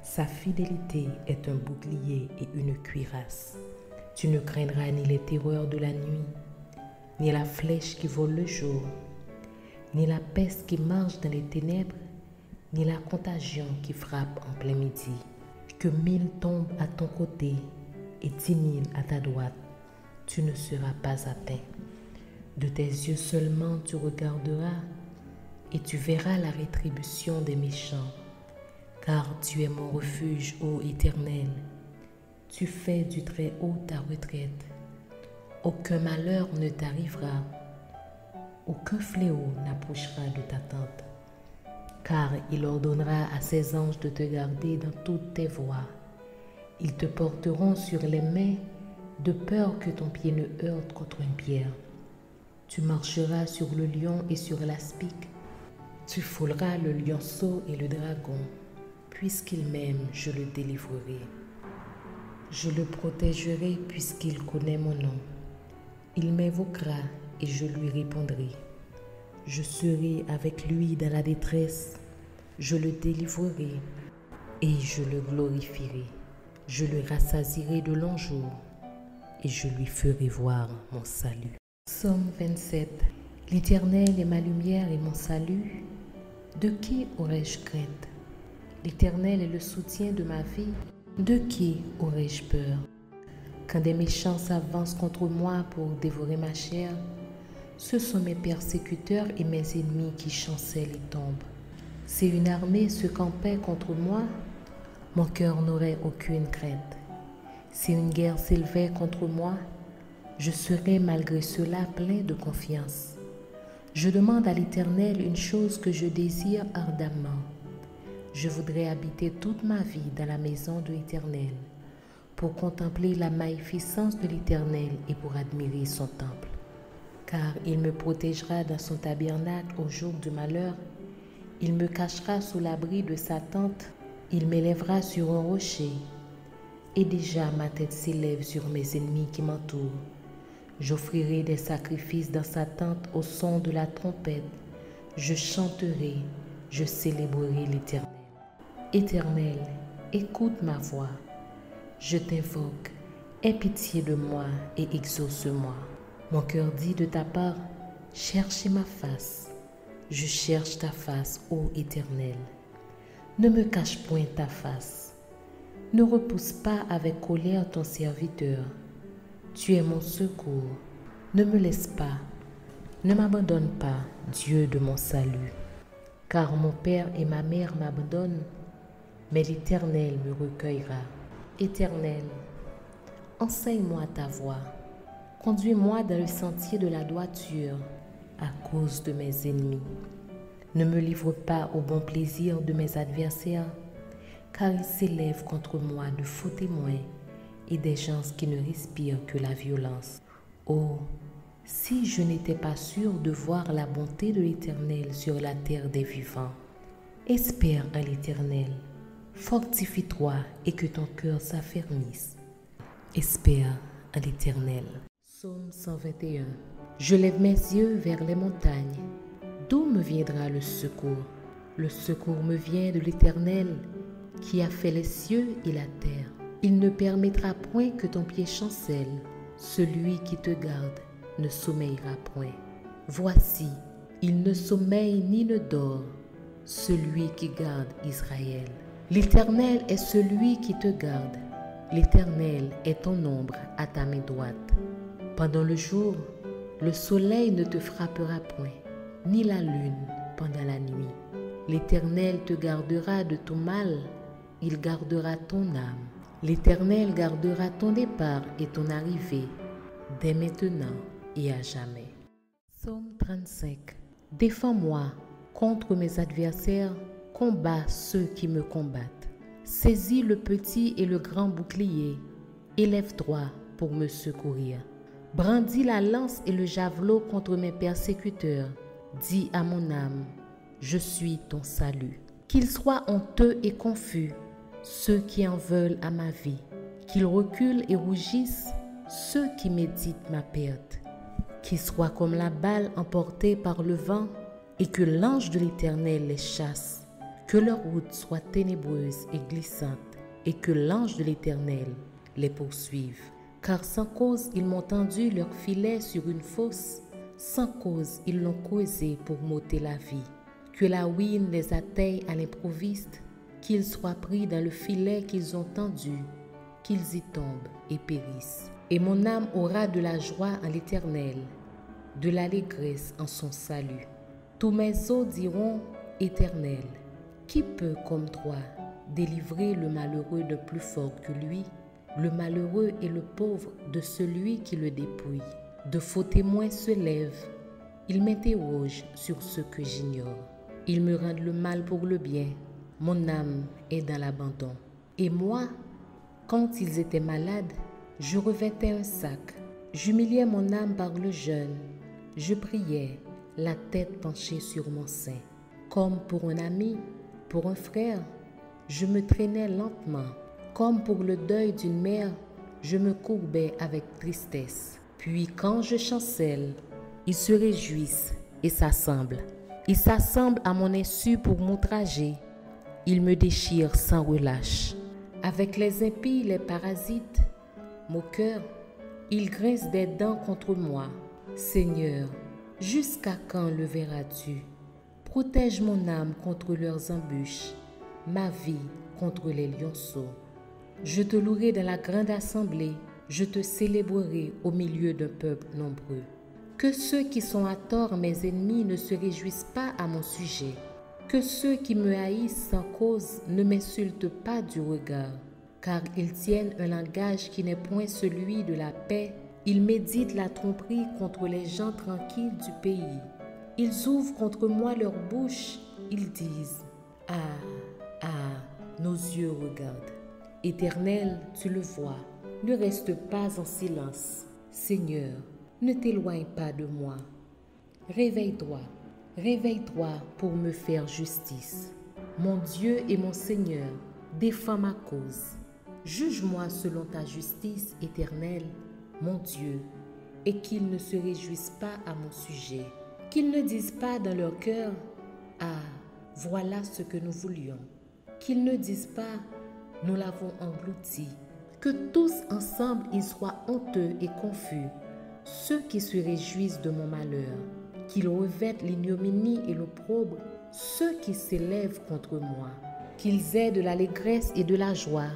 Sa fidélité est un bouclier et une cuirasse. Tu ne craindras ni les terreurs de la nuit, ni la flèche qui vole le jour, ni la peste qui marche dans les ténèbres, ni la contagion qui frappe en plein midi. Que 1000 tombent à ton côté et 10 000 à ta droite, tu ne seras pas atteint. De tes yeux seulement tu regarderas et tu verras la rétribution des méchants. Car tu es mon refuge, ô Éternel. Tu fais du Très-Haut ta retraite. Aucun malheur ne t'arrivera. Aucun fléau n'approchera de ta tente. Car il ordonnera à ses anges de te garder dans toutes tes voies. Ils te porteront sur les mains, de peur que ton pied ne heurte contre une pierre. Tu marcheras sur le lion et sur l'aspic. Tu fouleras le lionceau et le dragon. Puisqu'il m'aime, je le délivrerai. Je le protégerai puisqu'il connaît mon nom. Il m'invoquera et je lui répondrai. Je serai avec lui dans la détresse. Je le délivrerai et je le glorifierai. Je le rassasierai de longs jours et je lui ferai voir mon salut. Psaume 27. L'Éternel est ma lumière et mon salut. De qui aurais-je crainte? L'Éternel est le soutien de ma vie. De qui aurais-je peur? Quand des méchants s'avancent contre moi pour dévorer ma chair, ce sont mes persécuteurs et mes ennemis qui chancellent et tombent. Si une armée se campait contre moi, mon cœur n'aurait aucune crainte. Si une guerre s'élevait contre moi, je serais malgré cela plein de confiance. Je demande à l'Éternel une chose que je désire ardemment. Je voudrais habiter toute ma vie dans la maison de l'Éternel, pour contempler la magnificence de l'Éternel et pour admirer son temple. Car il me protégera dans son tabernacle au jour du malheur, il me cachera sous l'abri de sa tente, il m'élèvera sur un rocher, et déjà ma tête s'élève sur mes ennemis qui m'entourent. J'offrirai des sacrifices dans sa tente au son de la trompette, je chanterai, je célébrerai l'Éternel. Éternel, écoute ma voix, je t'invoque, aie pitié de moi et exauce-moi. Mon cœur dit de ta part, cherchez ma face. Je cherche ta face, ô Éternel. Ne me cache point ta face. Ne repousse pas avec colère ton serviteur. Tu es mon secours. Ne me laisse pas, ne m'abandonne pas, Dieu de mon salut. Car mon père et ma mère m'abandonnent, mais l'Éternel me recueillera. Éternel, enseigne-moi ta voie. Conduis-moi dans le sentier de la droiture à cause de mes ennemis. Ne me livre pas au bon plaisir de mes adversaires, car ils s'élèvent contre moi de faux témoins et des gens qui ne respirent que la violence. Oh, si je n'étais pas sûr de voir la bonté de l'Éternel sur la terre des vivants. Espère en l'Éternel, fortifie-toi et que ton cœur s'affermisse. Espère en l'Éternel. Psaume 121. Je lève mes yeux vers les montagnes. D'où me viendra le secours? Le secours me vient de l'Éternel, qui a fait les cieux et la terre. Il ne permettra point que ton pied chancelle. Celui qui te garde ne sommeillera point. Voici, il ne sommeille ni ne dort, celui qui garde Israël. L'Éternel est celui qui te garde. L'Éternel est ton ombre à ta main droite. Pendant le jour, le soleil ne te frappera point, ni la lune pendant la nuit. L'Éternel te gardera de tout mal, il gardera ton âme. L'Éternel gardera ton départ et ton arrivée, dès maintenant et à jamais. Psaume 35. Défends-moi contre mes adversaires, combats ceux qui me combattent. Saisis le petit et le grand bouclier, élève-toi pour me secourir. Brandis la lance et le javelot contre mes persécuteurs. Dis à mon âme, je suis ton salut. Qu'ils soient honteux et confus, ceux qui en veulent à ma vie. Qu'ils reculent et rougissent, ceux qui méditent ma perte. Qu'ils soient comme la balle emportée par le vent et que l'ange de l'Éternel les chasse. Que leur route soit ténébreuse et glissante et que l'ange de l'Éternel les poursuive. Car sans cause ils m'ont tendu leur filet sur une fosse, sans cause ils l'ont causé pour m'ôter la vie. Que la ruine les atteigne à l'improviste, qu'ils soient pris dans le filet qu'ils ont tendu, qu'ils y tombent et périssent. Et mon âme aura de la joie en l'Éternel, de l'allégresse en son salut. Tous mes os diront, Éternel, qui peut comme toi délivrer le malheureux de plus fort que lui, le malheureux et le pauvre de celui qui le dépouille? De faux témoins se lèvent, ils m'interrogent sur ce que j'ignore. Ils me rendent le mal pour le bien, mon âme est dans l'abandon. Et moi, quand ils étaient malades, je revêtais un sac, j'humiliais mon âme par le jeûne, je priais, la tête penchée sur mon sein. Comme pour un ami, pour un frère, je me traînais lentement. Comme pour le deuil d'une mère, je me courbais avec tristesse. Puis quand je chancelle, ils se réjouissent et s'assemblent. Ils s'assemblent à mon insu pour m'outrager. Ils me déchirent sans relâche. Avec les impies, les parasites, moqueurs, ils grincent des dents contre moi. Seigneur, jusqu'à quand le verras-tu? Protège mon âme contre leurs embûches, ma vie contre les lionceaux. Je te louerai dans la grande assemblée, je te célébrerai au milieu d'un peuple nombreux. Que ceux qui sont à tort mes ennemis ne se réjouissent pas à mon sujet. Que ceux qui me haïssent sans cause ne m'insultent pas du regard. Car ils tiennent un langage qui n'est point celui de la paix. Ils méditent la tromperie contre les gens tranquilles du pays. Ils ouvrent contre moi leur bouche, ils disent « Ah, nos yeux regardent. » Éternel, tu le vois, ne reste pas en silence. Seigneur, ne t'éloigne pas de moi. Réveille-toi, réveille-toi pour me faire justice. Mon Dieu et mon Seigneur, défends ma cause. Juge-moi selon ta justice éternelle, mon Dieu, et qu'ils ne se réjouissent pas à mon sujet. Qu'ils ne disent pas dans leur cœur « Ah, voilà ce que nous voulions ». Qu'ils ne disent pas « Nous l'avons englouti ». Que tous ensemble ils soient honteux et confus, ceux qui se réjouissent de mon malheur. Qu'ils revêtent l'ignominie et l'opprobre, ceux qui s'élèvent contre moi. Qu'ils aient de l'allégresse et de la joie,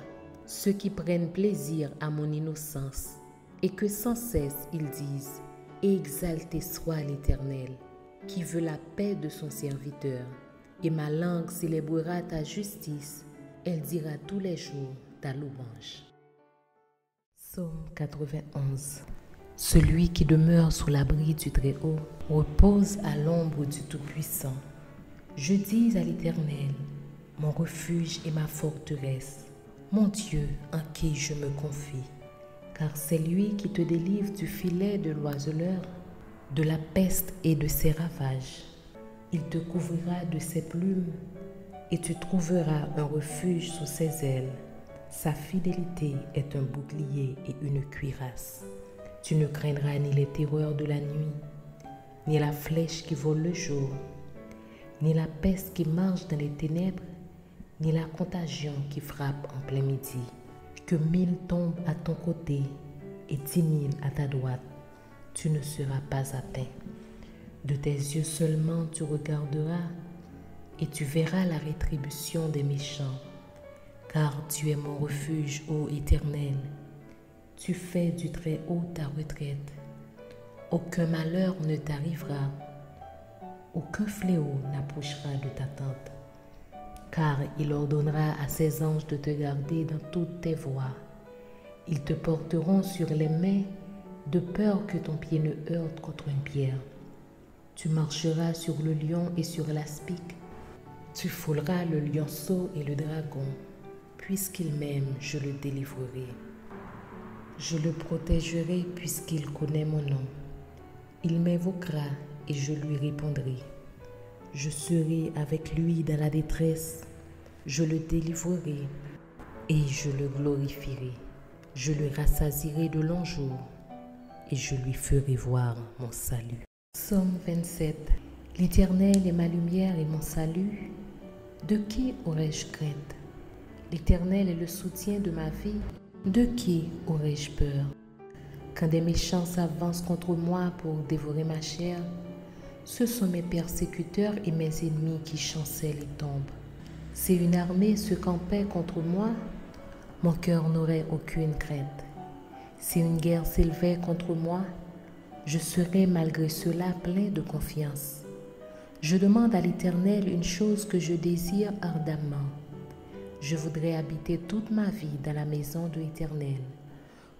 ceux qui prennent plaisir à mon innocence. et que sans cesse ils disent « Exalté soit l'Éternel, qui veut la paix de son serviteur. » Et ma langue célébrera ta justice, elle dira tous les jours ta louange. Psaume 91. Celui qui demeure sous l'abri du Très-Haut repose à l'ombre du Tout-Puissant. Je dis à l'Éternel, mon refuge et ma forteresse, mon Dieu en qui je me confie. Car c'est lui qui te délivre du filet de l'oiseleur, de la peste et de ses ravages. Il te couvrira de ses plumes et tu trouveras un refuge sous ses ailes. Sa fidélité est un bouclier et une cuirasse. Tu ne craindras ni les terreurs de la nuit, ni la flèche qui vole le jour, ni la peste qui marche dans les ténèbres, ni la contagion qui frappe en plein midi. Que 1000 tombent à ton côté et 10 000 à ta droite, tu ne seras pas atteint. De tes yeux seulement tu regarderas et tu verras la rétribution des méchants. Car tu es mon refuge, ô Éternel. Tu fais du Très-Haut ta retraite. Aucun malheur ne t'arrivera, aucun fléau n'approchera de ta tente. Car il ordonnera à ses anges de te garder dans toutes tes voies. Ils te porteront sur les mains, de peur que ton pied ne heurte contre une pierre. Tu marcheras sur le lion et sur l'aspic. Tu fouleras le lionceau et le dragon. Puisqu'il m'aime, je le délivrerai. Je le protégerai puisqu'il connaît mon nom. Il m'invoquera et je lui répondrai. Je serai avec lui dans la détresse. Je le délivrerai et je le glorifierai. Je le rassasierai de longs jours et je lui ferai voir mon salut. Psaume 27. L'Éternel est ma lumière et mon salut. De qui aurais-je crainte? L'Éternel est le soutien de ma vie. De qui aurais-je peur? Quand des méchants s'avancent contre moi pour dévorer ma chair, ce sont mes persécuteurs et mes ennemis qui chancellent et tombent. Si une armée se campait contre moi, mon cœur n'aurait aucune crainte. Si une guerre s'élevait contre moi, je serais malgré cela plein de confiance. Je demande à l'Éternel une chose que je désire ardemment. Je voudrais habiter toute ma vie dans la maison de l'Éternel,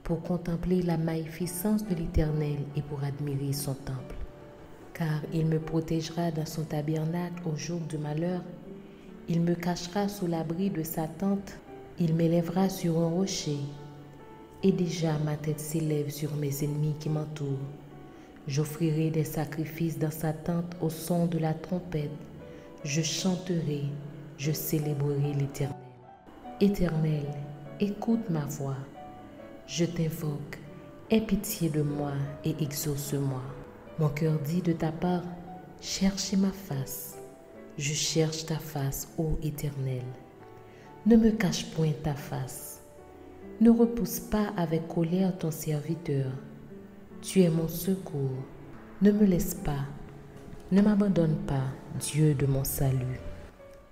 pour contempler la magnificence de l'Éternel et pour admirer son temple. Car il me protégera dans son tabernacle au jour du malheur. Il me cachera sous l'abri de sa tente. Il m'élèvera sur un rocher. Et déjà ma tête s'élève sur mes ennemis qui m'entourent. J'offrirai des sacrifices dans sa tente au son de la trompette. Je chanterai, je célébrerai l'Éternel. Éternel, écoute ma voix. Je t'invoque, aie pitié de moi et exauce-moi. Mon cœur dit de ta part, cherchez ma face. Je cherche ta face, ô Éternel. Ne me cache point ta face. Ne repousse pas avec colère ton serviteur. Tu es mon secours. Ne me laisse pas. Ne m'abandonne pas, Dieu de mon salut.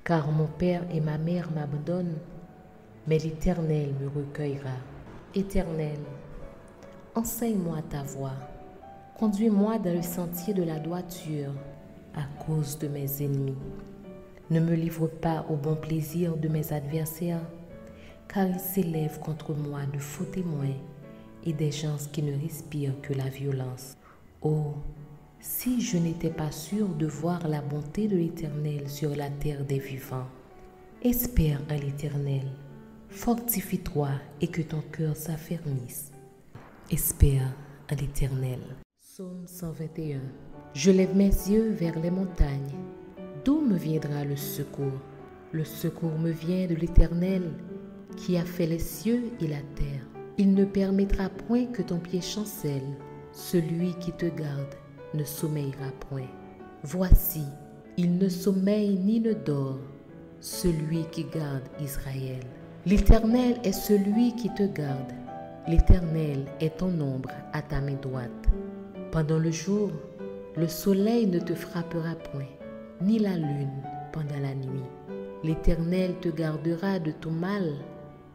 Car mon père et ma mère m'abandonnent, mais l'Éternel me recueillera. Éternel, enseigne-moi ta voie. Conduis-moi dans le sentier de la droiture à cause de mes ennemis. Ne me livre pas au bon plaisir de mes adversaires, car ils s'élèvent contre moi de faux témoins et des gens qui ne respirent que la violence. Oh, si je n'étais pas sûr de voir la bonté de l'Éternel sur la terre des vivants. Espère en l'Éternel, fortifie-toi et que ton cœur s'affermisse. Espère en l'Éternel. Psaume 121. Je lève mes yeux vers les montagnes. D'où me viendra le secours? Le secours me vient de l'Éternel, qui a fait les cieux et la terre. Il ne permettra point que ton pied chancelle. Celui qui te garde ne sommeillera point. Voici, il ne sommeille ni ne dort, celui qui garde Israël. L'Éternel est celui qui te garde. L'Éternel est ton ombre à ta main droite. Pendant le jour, le soleil ne te frappera point, ni la lune pendant la nuit. L'Éternel te gardera de tout mal,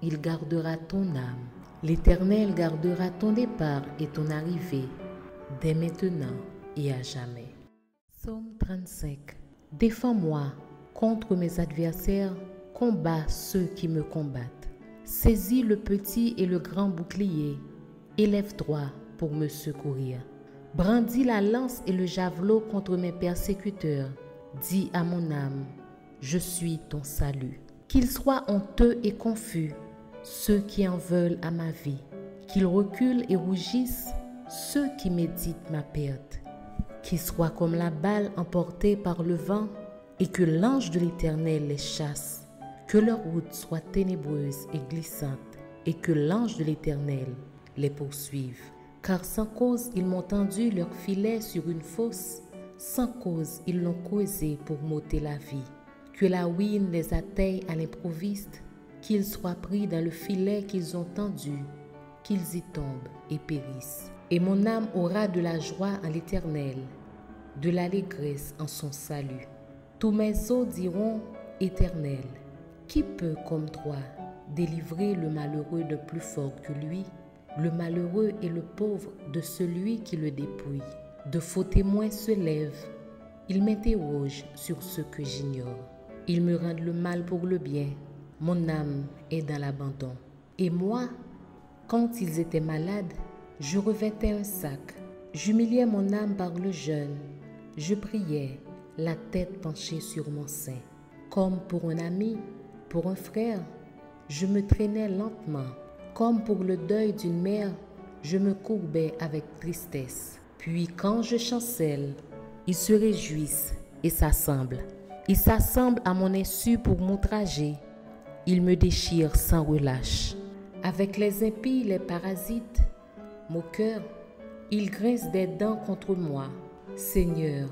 il gardera ton âme. L'Éternel gardera ton départ et ton arrivée, dès maintenant et à jamais. Psaume 35. Défends-moi contre mes adversaires, combats ceux qui me combattent. Saisis le petit et le grand bouclier, élève-toi pour me secourir. Brandis la lance et le javelot contre mes persécuteurs. Dis à mon âme, je suis ton salut. Qu'ils soient honteux et confus, ceux qui en veulent à ma vie. Qu'ils reculent et rougissent, ceux qui méditent ma perte. Qu'ils soient comme la balle emportée par le vent, et que l'ange de l'Éternel les chasse. Que leur route soit ténébreuse et glissante, et que l'ange de l'Éternel les poursuive. Car sans cause ils m'ont tendu leur filet sur une fosse, sans cause ils l'ont causé pour m'ôter la vie. Que la ruine les atteigne à l'improviste, qu'ils soient pris dans le filet qu'ils ont tendu, qu'ils y tombent et périssent. Et mon âme aura de la joie en l'Éternel, de l'allégresse en son salut. Tous mes os diront, Éternel, qui peut comme toi délivrer le malheureux de plus fort que lui, le malheureux et le pauvre de celui qui le dépouille. De faux témoins se lèvent, ils m'interrogent sur ce que j'ignore. Ils me rendent le mal pour le bien, mon âme est dans l'abandon. Et moi, quand ils étaient malades, je revêtais un sac, j'humiliais mon âme par le jeûne, je priais, la tête penchée sur mon sein. Comme pour un ami, pour un frère, je me traînais lentement. Comme pour le deuil d'une mère, je me courbais avec tristesse. Puis quand je chancelle, ils se réjouissent et s'assemblent. Ils s'assemblent à mon insu pour m'outrager. Ils me déchirent sans relâche. Avec les impies, les parasites, moqueurs, ils grincent des dents contre moi. Seigneur,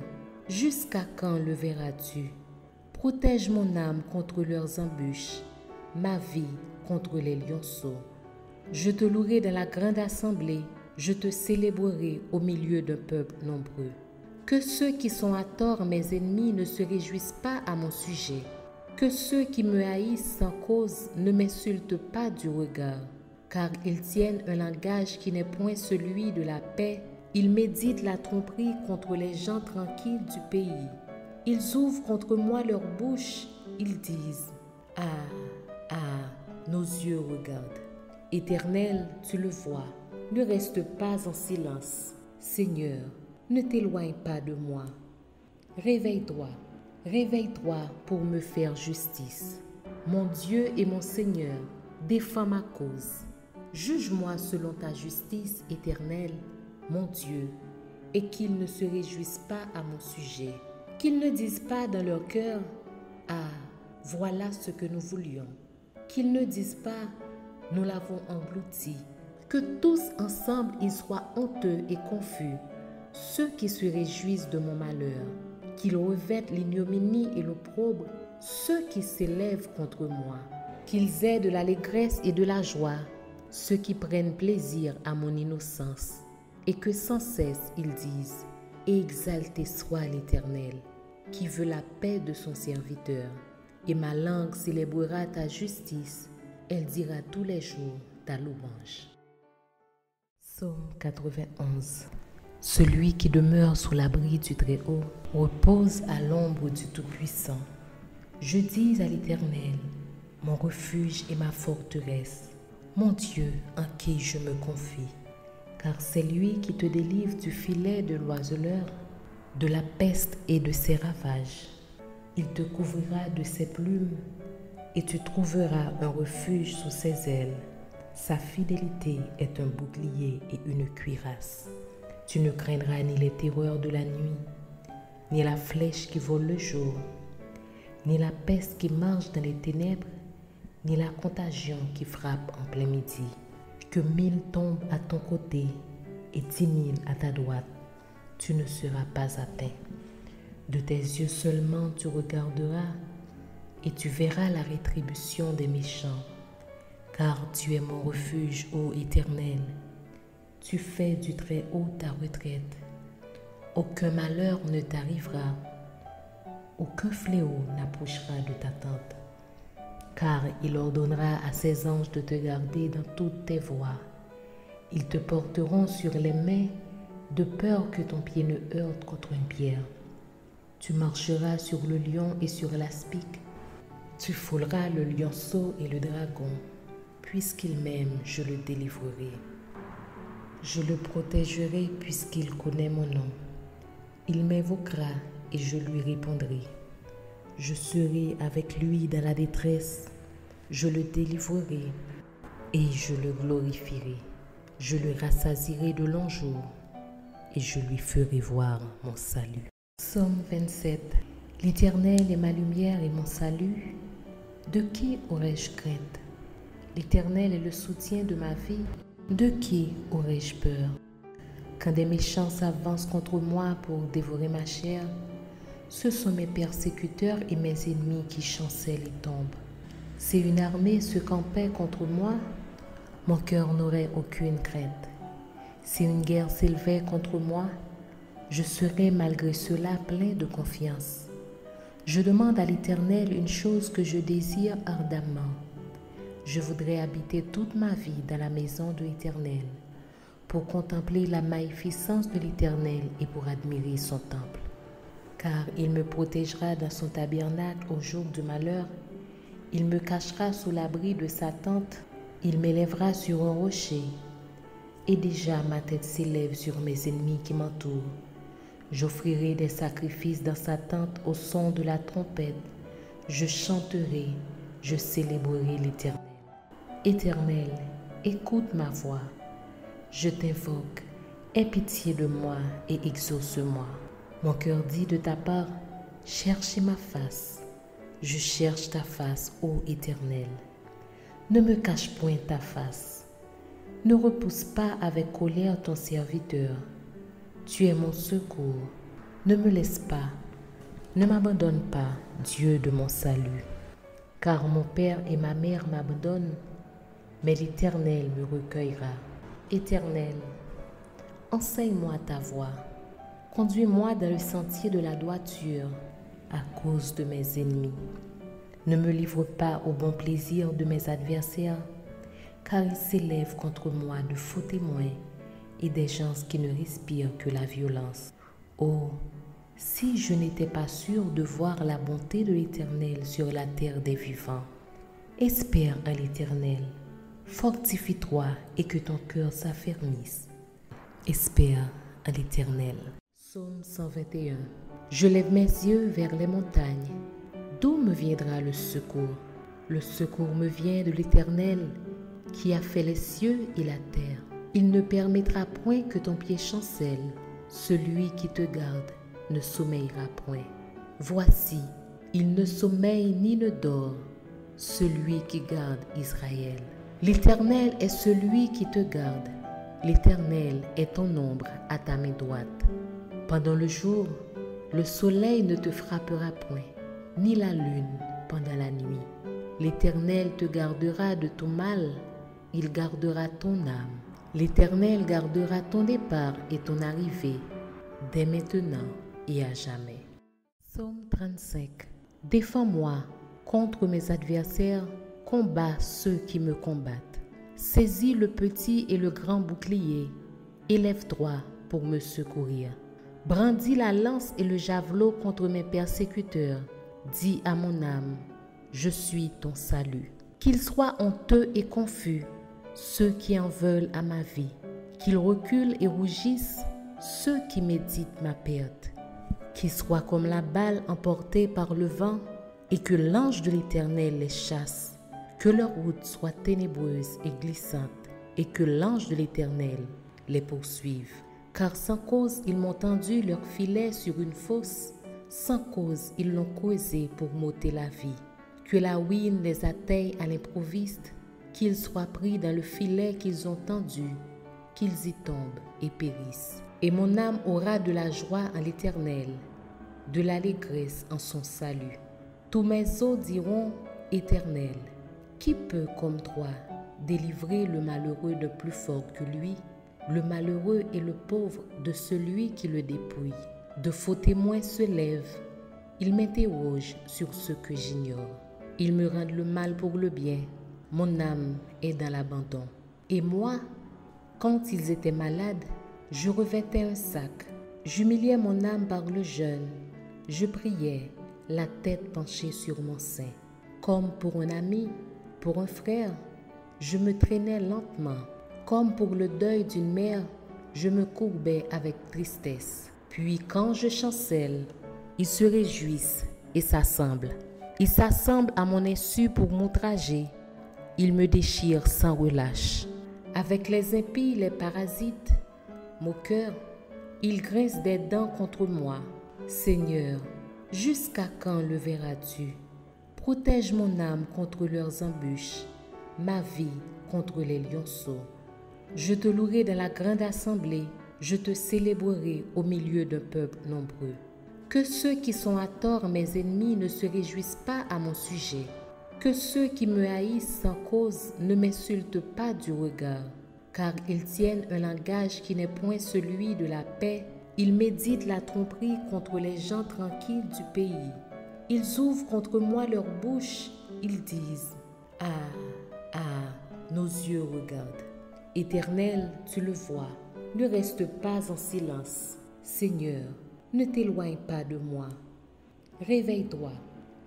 jusqu'à quand le verras-tu? Protège mon âme contre leurs embûches, ma vie contre les lionceaux. Je te louerai dans la grande assemblée, je te célébrerai au milieu d'un peuple nombreux. Que ceux qui sont à tort mes ennemis ne se réjouissent pas à mon sujet. Que ceux qui me haïssent sans cause ne m'insultent pas du regard, car ils tiennent un langage qui n'est point celui de la paix. Ils méditent la tromperie contre les gens tranquilles du pays. Ils ouvrent contre moi leur bouche, ils disent « Ah, nos yeux regardent. » Éternel, tu le vois, ne reste pas en silence. Seigneur, ne t'éloigne pas de moi. Réveille-toi, réveille-toi pour me faire justice. Mon Dieu et mon Seigneur, défends ma cause. Juge-moi selon ta justice éternelle, mon Dieu, et qu'ils ne se réjouissent pas à mon sujet. Qu'ils ne disent pas dans leur cœur, « Ah, voilà ce que nous voulions. » Qu'ils ne disent pas, « Nous l'avons englouti. » Que tous ensemble ils soient honteux et confus, ceux qui se réjouissent de mon malheur. Qu'ils revêtent l'ignominie et l'opprobre, ceux qui s'élèvent contre moi. Qu'ils aient de l'allégresse et de la joie, ceux qui prennent plaisir à mon innocence. Et que sans cesse ils disent, « Exalté soit l'Éternel, qui veut la paix de son serviteur. » Et ma langue célébrera ta justice, elle dira tous les jours ta louange. Psaume 91. Celui qui demeure sous l'abri du Très-Haut repose à l'ombre du Tout-Puissant. Je dis à l'Éternel, mon refuge et ma forteresse, mon Dieu en qui je me confie. Car c'est lui qui te délivre du filet de l'oiseleur, de la peste et de ses ravages. Il te couvrira de ses plumes et tu trouveras un refuge sous ses ailes. Sa fidélité est un bouclier et une cuirasse. Tu ne craindras ni les terreurs de la nuit, ni la flèche qui vole le jour, ni la peste qui marche dans les ténèbres, ni la contagion qui frappe en plein midi. Que 1000 tombent à ton côté et 10 000 à ta droite, tu ne seras pas atteint. De tes yeux seulement tu regarderas et tu verras la rétribution des méchants. Car tu es mon refuge, ô Éternel. Tu fais du Très-Haut ta retraite. Aucun malheur ne t'arrivera. Aucun fléau n'approchera de ta tente. car il ordonnera à ses anges de te garder dans toutes tes voies. Ils te porteront sur les mains, de peur que ton pied ne heurte contre une pierre. Tu marcheras sur le lion et sur l'aspic. Tu fouleras le lionceau et le dragon. Puisqu'il m'aime, je le délivrerai. Je le protégerai puisqu'il connaît mon nom. Il m'invoquera et je lui répondrai. Je serai avec lui dans la détresse. Je le délivrerai et je le glorifierai. Je le rassasierai de longs jours et je lui ferai voir mon salut. Psaume 27. L'Éternel est ma lumière et mon salut. De qui aurais-je crainte? L'Éternel est le soutien de ma vie. De qui aurais-je peur? Quand des méchants s'avancent contre moi pour dévorer ma chair, ce sont mes persécuteurs et mes ennemis qui chancellent et tombent. Si une armée se campait contre moi, mon cœur n'aurait aucune crainte. Si une guerre s'élevait contre moi, je serais malgré cela plein de confiance. Je demande à l'Éternel une chose que je désire ardemment. Je voudrais habiter toute ma vie dans la maison de l'Éternel, pour contempler la magnificence de l'Éternel et pour admirer son temple. Car il me protégera dans son tabernacle au jour du malheur. Il me cachera sous l'abri de sa tente. Il m'élèvera sur un rocher. Et déjà ma tête s'élève sur mes ennemis qui m'entourent. J'offrirai des sacrifices dans sa tente au son de la trompette. Je chanterai, je célébrerai l'Éternel. Éternel, écoute ma voix. Je t'invoque, aie pitié de moi et exauce-moi. Mon cœur dit de ta part, cherchez ma face. Je cherche ta face, ô Éternel. Ne me cache point ta face. Ne repousse pas avec colère ton serviteur. Tu es mon secours. Ne me laisse pas. Ne m'abandonne pas, Dieu de mon salut. Car mon père et ma mère m'abandonnent, mais l'Éternel me recueillera. Éternel, enseigne-moi ta voie. Conduis-moi dans le sentier de la droiture à cause de mes ennemis. Ne me livre pas au bon plaisir de mes adversaires, car ils s'élèvent contre moi de faux témoins et des gens qui ne respirent que la violence. Oh, si je n'étais pas sûr de voir la bonté de l'Éternel sur la terre des vivants. Espère à l'Éternel, fortifie-toi et que ton cœur s'affermisse. Espère à l'Éternel. Psaume 121. Je lève mes yeux vers les montagnes. D'où me viendra le secours? Le secours me vient de l'Éternel, qui a fait les cieux et la terre. Il ne permettra point que ton pied chancelle. Celui qui te garde ne sommeillera point. Voici, il ne sommeille ni ne dort, celui qui garde Israël. L'Éternel est celui qui te garde. L'Éternel est ton ombre à ta main droite. Pendant le jour, le soleil ne te frappera point, ni la lune pendant la nuit. L'Éternel te gardera de tout mal, il gardera ton âme. L'Éternel gardera ton départ et ton arrivée, dès maintenant et à jamais. Psaume 35. Défends-moi contre mes adversaires, combats ceux qui me combattent. Saisis le petit et le grand bouclier, élève-toi pour me secourir. Brandis la lance et le javelot contre mes persécuteurs. Dis à mon âme, je suis ton salut. Qu'ils soient honteux et confus, ceux qui en veulent à ma vie. Qu'ils reculent et rougissent, ceux qui méditent ma perte. Qu'ils soient comme la balle emportée par le vent et que l'ange de l'Éternel les chasse. Que leur route soit ténébreuse et glissante et que l'ange de l'Éternel les poursuive. Car sans cause ils m'ont tendu leur filet sur une fosse, sans cause ils l'ont causé pour m'ôter la vie. Que la ruine les atteigne à l'improviste, qu'ils soient pris dans le filet qu'ils ont tendu, qu'ils y tombent et périssent. Et mon âme aura de la joie en l'Éternel, de l'allégresse en son salut. Tous mes os diront, Éternel, qui peut comme toi délivrer le malheureux de plus fort que lui, le malheureux et le pauvre de celui qui le dépouille. De faux témoins se lèvent, ils m'interrogent sur ce que j'ignore. Ils me rendent le mal pour le bien. Mon âme est dans l'abandon. Et moi, quand ils étaient malades, je revêtais un sac. J'humiliais mon âme par le jeûne. Je priais, la tête penchée sur mon sein. Comme pour un ami, pour un frère, je me traînais lentement. Comme pour le deuil d'une mère, je me courbais avec tristesse. Puis quand je chancelle, ils se réjouissent et s'assemblent. Ils s'assemblent à mon insu pour m'outrager. Ils me déchirent sans relâche. Avec les impies, les parasites, moqueurs, ils grincent des dents contre moi. Seigneur, jusqu'à quand le verras-tu? Protège mon âme contre leurs embûches, ma vie contre les lionceaux. Je te louerai dans la grande assemblée, je te célébrerai au milieu d'un peuple nombreux. Que ceux qui sont à tort mes ennemis ne se réjouissent pas à mon sujet. Que ceux qui me haïssent sans cause ne m'insultent pas du regard, car ils tiennent un langage qui n'est point celui de la paix. Ils méditent la tromperie contre les gens tranquilles du pays. Ils ouvrent contre moi leur bouche, ils disent « Ah, ah, nos yeux regardent. » Éternel, tu le vois, ne reste pas en silence. Seigneur, ne t'éloigne pas de moi. Réveille-toi,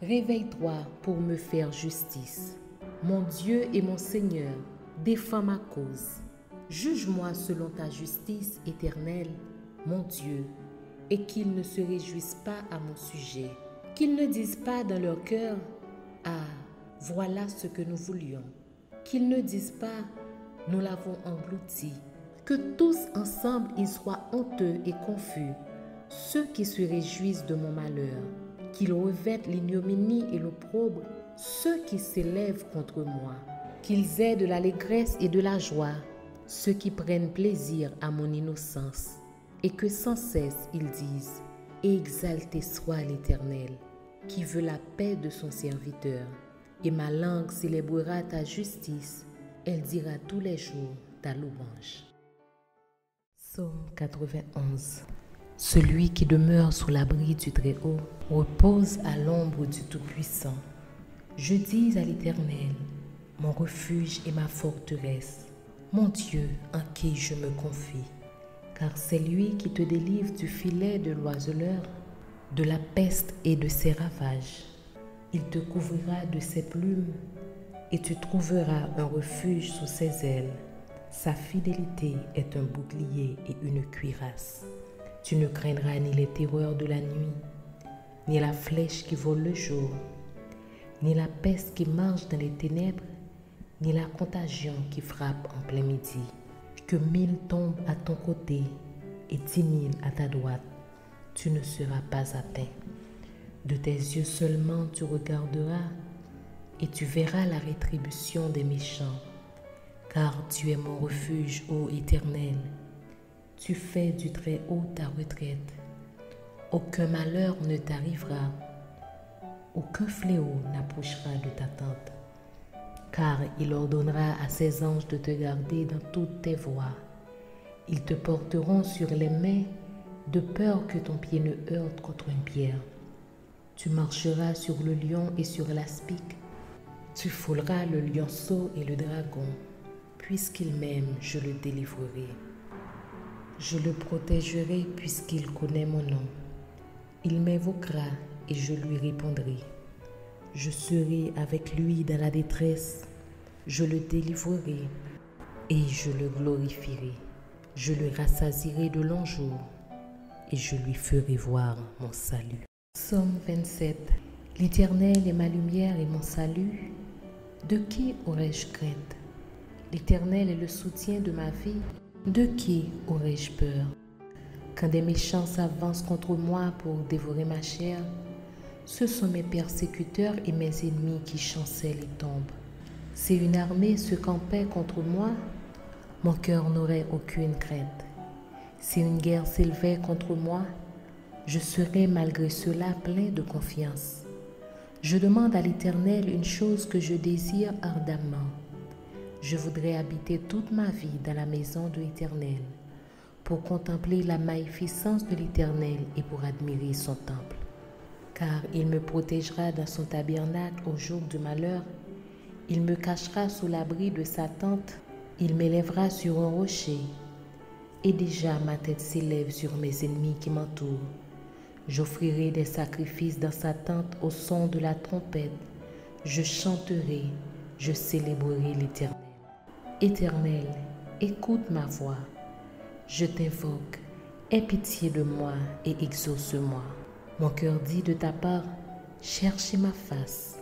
réveille-toi pour me faire justice. Mon Dieu et mon Seigneur, défends ma cause. Juge-moi selon ta justice éternelle, mon Dieu, et qu'ils ne se réjouissent pas à mon sujet. Qu'ils ne disent pas dans leur cœur « Ah, voilà ce que nous voulions ». Qu'ils ne disent pas « Nous l'avons englouti ». Que tous ensemble ils soient honteux et confus, ceux qui se réjouissent de mon malheur. Qu'ils revêtent l'ignominie et l'opprobre, ceux qui s'élèvent contre moi. Qu'ils aient de l'allégresse et de la joie, ceux qui prennent plaisir à mon innocence. Et que sans cesse ils disent « Exalté soit l'Éternel, qui veut la paix de son serviteur. Et ma langue célébrera ta justice, elle dira tous les jours ta louange. » Psaume 91. Celui qui demeure sous l'abri du Très-Haut repose à l'ombre du Tout-Puissant. Je dis à l'Éternel, mon refuge et ma forteresse, mon Dieu en qui je me confie. Car c'est lui qui te délivre du filet de l'oiseleur, de la peste et de ses ravages. Il te couvrira de ses plumes et tu trouveras un refuge sous ses ailes. Sa fidélité est un bouclier et une cuirasse. Tu ne craindras ni les terreurs de la nuit, ni la flèche qui vole le jour, ni la peste qui marche dans les ténèbres, ni la contagion qui frappe en plein midi. Que 1000 tombent à ton côté et 10 000 à ta droite, tu ne seras pas atteint. De tes yeux seulement tu regarderas et tu verras la rétribution des méchants. Car tu es mon refuge, ô Éternel. Tu fais du Très-Haut ta retraite. Aucun malheur ne t'arrivera. Aucun fléau n'approchera de ta tente. Car il ordonnera à ses anges de te garder dans toutes tes voies. Ils te porteront sur les mains, de peur que ton pied ne heurte contre une pierre. Tu marcheras sur le lion et sur l'aspic. Tu fouleras le lionceau et le dragon. Puisqu'il m'aime, je le délivrerai. Je le protégerai puisqu'il connaît mon nom. Il m'invoquera et je lui répondrai. Je serai avec lui dans la détresse. Je le délivrerai et je le glorifierai. Je le rassasierai de longs jours et je lui ferai voir mon salut. Psaume 27. L'Éternel est ma lumière et mon salut. De qui aurais-je crainte? L'Éternel est le soutien de ma vie. De qui aurais-je peur? Quand des méchants s'avancent contre moi pour dévorer ma chair, ce sont mes persécuteurs et mes ennemis qui chancellent et tombent. Si une armée se campait contre moi, mon cœur n'aurait aucune crainte. Si une guerre s'élevait contre moi, je serais malgré cela plein de confiance. Je demande à l'Éternel une chose que je désire ardemment. Je voudrais habiter toute ma vie dans la maison de l'Éternel, pour contempler la magnificence de l'Éternel et pour admirer son temple. car il me protégera dans son tabernacle au jour du malheur. Il me cachera sous l'abri de sa tente. Il m'élèvera sur un rocher. Et déjà ma tête s'élève sur mes ennemis qui m'entourent. J'offrirai des sacrifices dans sa tente au son de la trompette. Je chanterai, je célébrerai l'Éternel. Éternel, écoute ma voix. Je t'invoque, aie pitié de moi et exauce-moi. Mon cœur dit de ta part, cherchez ma face.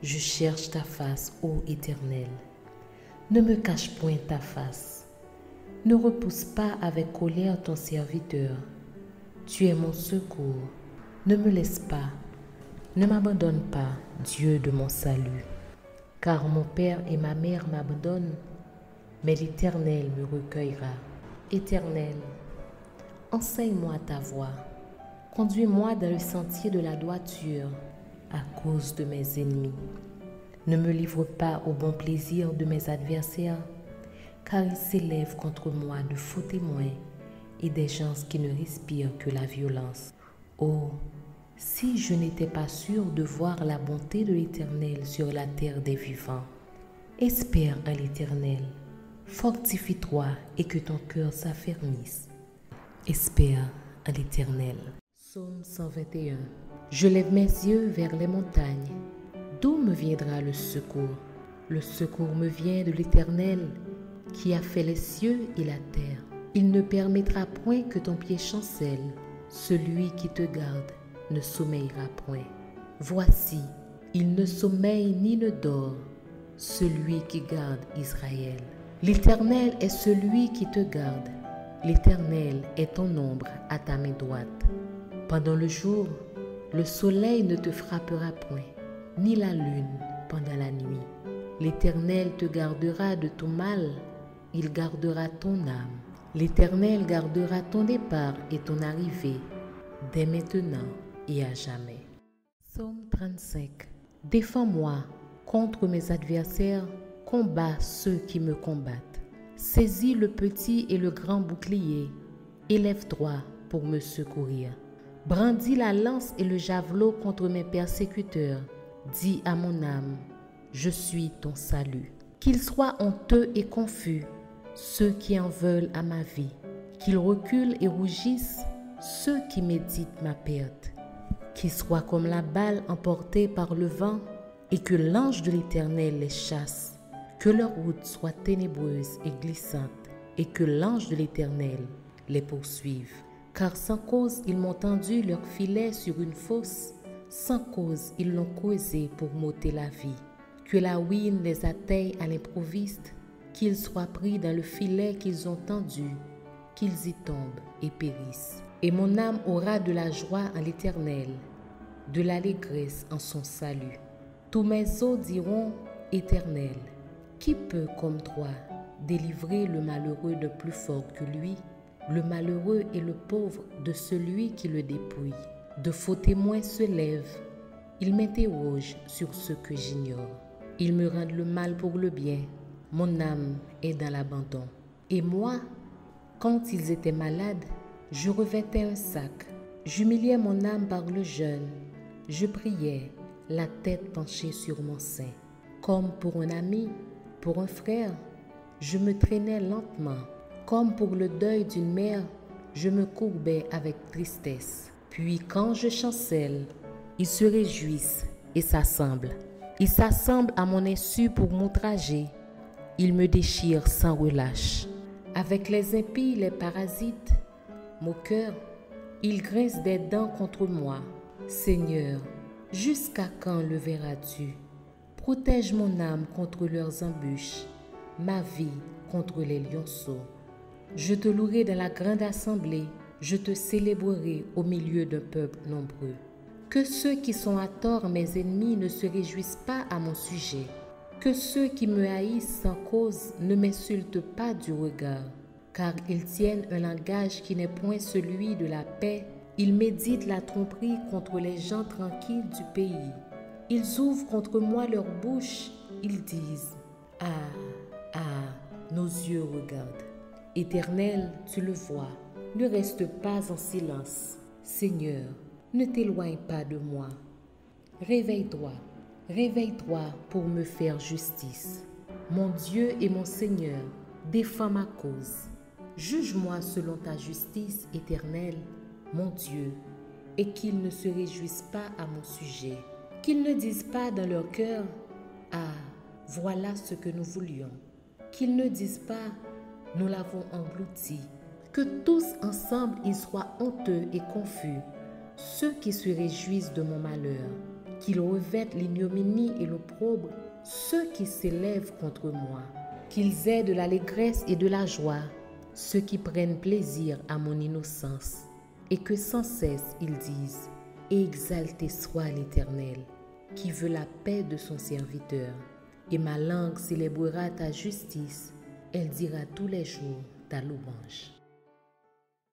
Je cherche ta face, ô Éternel. Ne me cache point ta face. Ne repousse pas avec colère ton serviteur. Tu es mon secours. Ne me laisse pas. Ne m'abandonne pas, Dieu de mon salut. Car mon père et ma mère m'abandonnent, mais l'Éternel me recueillera. Éternel, enseigne-moi ta voie. Conduis-moi dans le sentier de la droiture à cause de mes ennemis. Ne me livre pas au bon plaisir de mes adversaires, car ils s'élèvent contre moi de faux témoins et des gens qui ne respirent que la violence. Oh, si je n'étais pas sûr de voir la bonté de l'Éternel sur la terre des vivants. Espère en l'Éternel, fortifie-toi et que ton cœur s'affermisse. Espère en l'Éternel. Psaume 121. Je lève mes yeux vers les montagnes. D'où me viendra le secours? Le secours me vient de l'Éternel, qui a fait les cieux et la terre. Il ne permettra point que ton pied chancelle. Celui qui te garde ne sommeillera point. Voici, il ne sommeille ni ne dort, celui qui garde Israël. L'Éternel est celui qui te garde. L'Éternel est ton ombre à ta main droite. Pendant le jour, le soleil ne te frappera point, ni la lune pendant la nuit. L'Éternel te gardera de tout mal, il gardera ton âme. L'Éternel gardera ton départ et ton arrivée, dès maintenant et à jamais. Psaume 35. Défends-moi contre mes adversaires, combats ceux qui me combattent. Saisis le petit et le grand bouclier, élève-toi pour me secourir. Brandis la lance et le javelot contre mes persécuteurs. Dis à mon âme, je suis ton salut. Qu'ils soient honteux et confus, ceux qui en veulent à ma vie. Qu'ils reculent et rougissent, ceux qui méditent ma perte. Qu'ils soient comme la balle emportée par le vent et que l'ange de l'Éternel les chasse. Que leur route soit ténébreuse et glissante et que l'ange de l'Éternel les poursuive. Car sans cause ils m'ont tendu leur filet sur une fosse, sans cause ils l'ont causé pour m'ôter la vie. Que la ruine les atteigne à l'improviste, qu'ils soient pris dans le filet qu'ils ont tendu, qu'ils y tombent et périssent. Et mon âme aura de la joie en l'Éternel, de l'allégresse en son salut. Tous mes os diront, Éternel, qui peut comme toi délivrer le malheureux de plus fort que lui, le malheureux et le pauvre de celui qui le dépouille? De faux témoins se lèvent, ils m'interrogent sur ce que j'ignore. Ils me rendent le mal pour le bien, mon âme est dans l'abandon. Et moi, quand ils étaient malades, je revêtais un sac, j'humiliais mon âme par le jeûne, je priais, la tête penchée sur mon sein. Comme pour un ami, pour un frère, je me traînais lentement. Comme pour le deuil d'une mère, je me courbais avec tristesse. Puis quand je chancelle, ils se réjouissent et s'assemblent. Ils s'assemblent à mon insu pour m'outrager. Ils me déchirent sans relâche. Avec les impies, les parasites, moqueurs, ils grincent des dents contre moi. Seigneur, jusqu'à quand le verras-tu? Protège mon âme contre leurs embûches, ma vie contre les lionceaux. Je te louerai dans la grande assemblée, je te célébrerai au milieu d'un peuple nombreux. Que ceux qui sont à tort mes ennemis ne se réjouissent pas à mon sujet. Que ceux qui me haïssent sans cause ne m'insultent pas du regard. Car ils tiennent un langage qui n'est point celui de la paix. Ils méditent la tromperie contre les gens tranquilles du pays. Ils ouvrent contre moi leur bouche, ils disent « Ah, nos yeux regardent. » Éternel, tu le vois, ne reste pas en silence. Seigneur, ne t'éloigne pas de moi. Réveille-toi, réveille-toi pour me faire justice. Mon Dieu et mon Seigneur, défends ma cause. Juge-moi selon ta justice éternelle, mon Dieu, et qu'ils ne se réjouissent pas à mon sujet. Qu'ils ne disent pas dans leur cœur, « Ah, voilà ce que nous voulions. » Qu'ils ne disent pas, « Nous l'avons englouti. » Que tous ensemble ils soient honteux et confus, ceux qui se réjouissent de mon malheur. Qu'ils revêtent l'ignominie et l'opprobre, ceux qui s'élèvent contre moi. Qu'ils aient de l'allégresse et de la joie, ceux qui prennent plaisir à mon innocence. Et que sans cesse ils disent, « Exalté soit l'Éternel, qui veut la paix de son serviteur. » Et ma langue célébrera ta justice, elle dira tous les jours ta louange.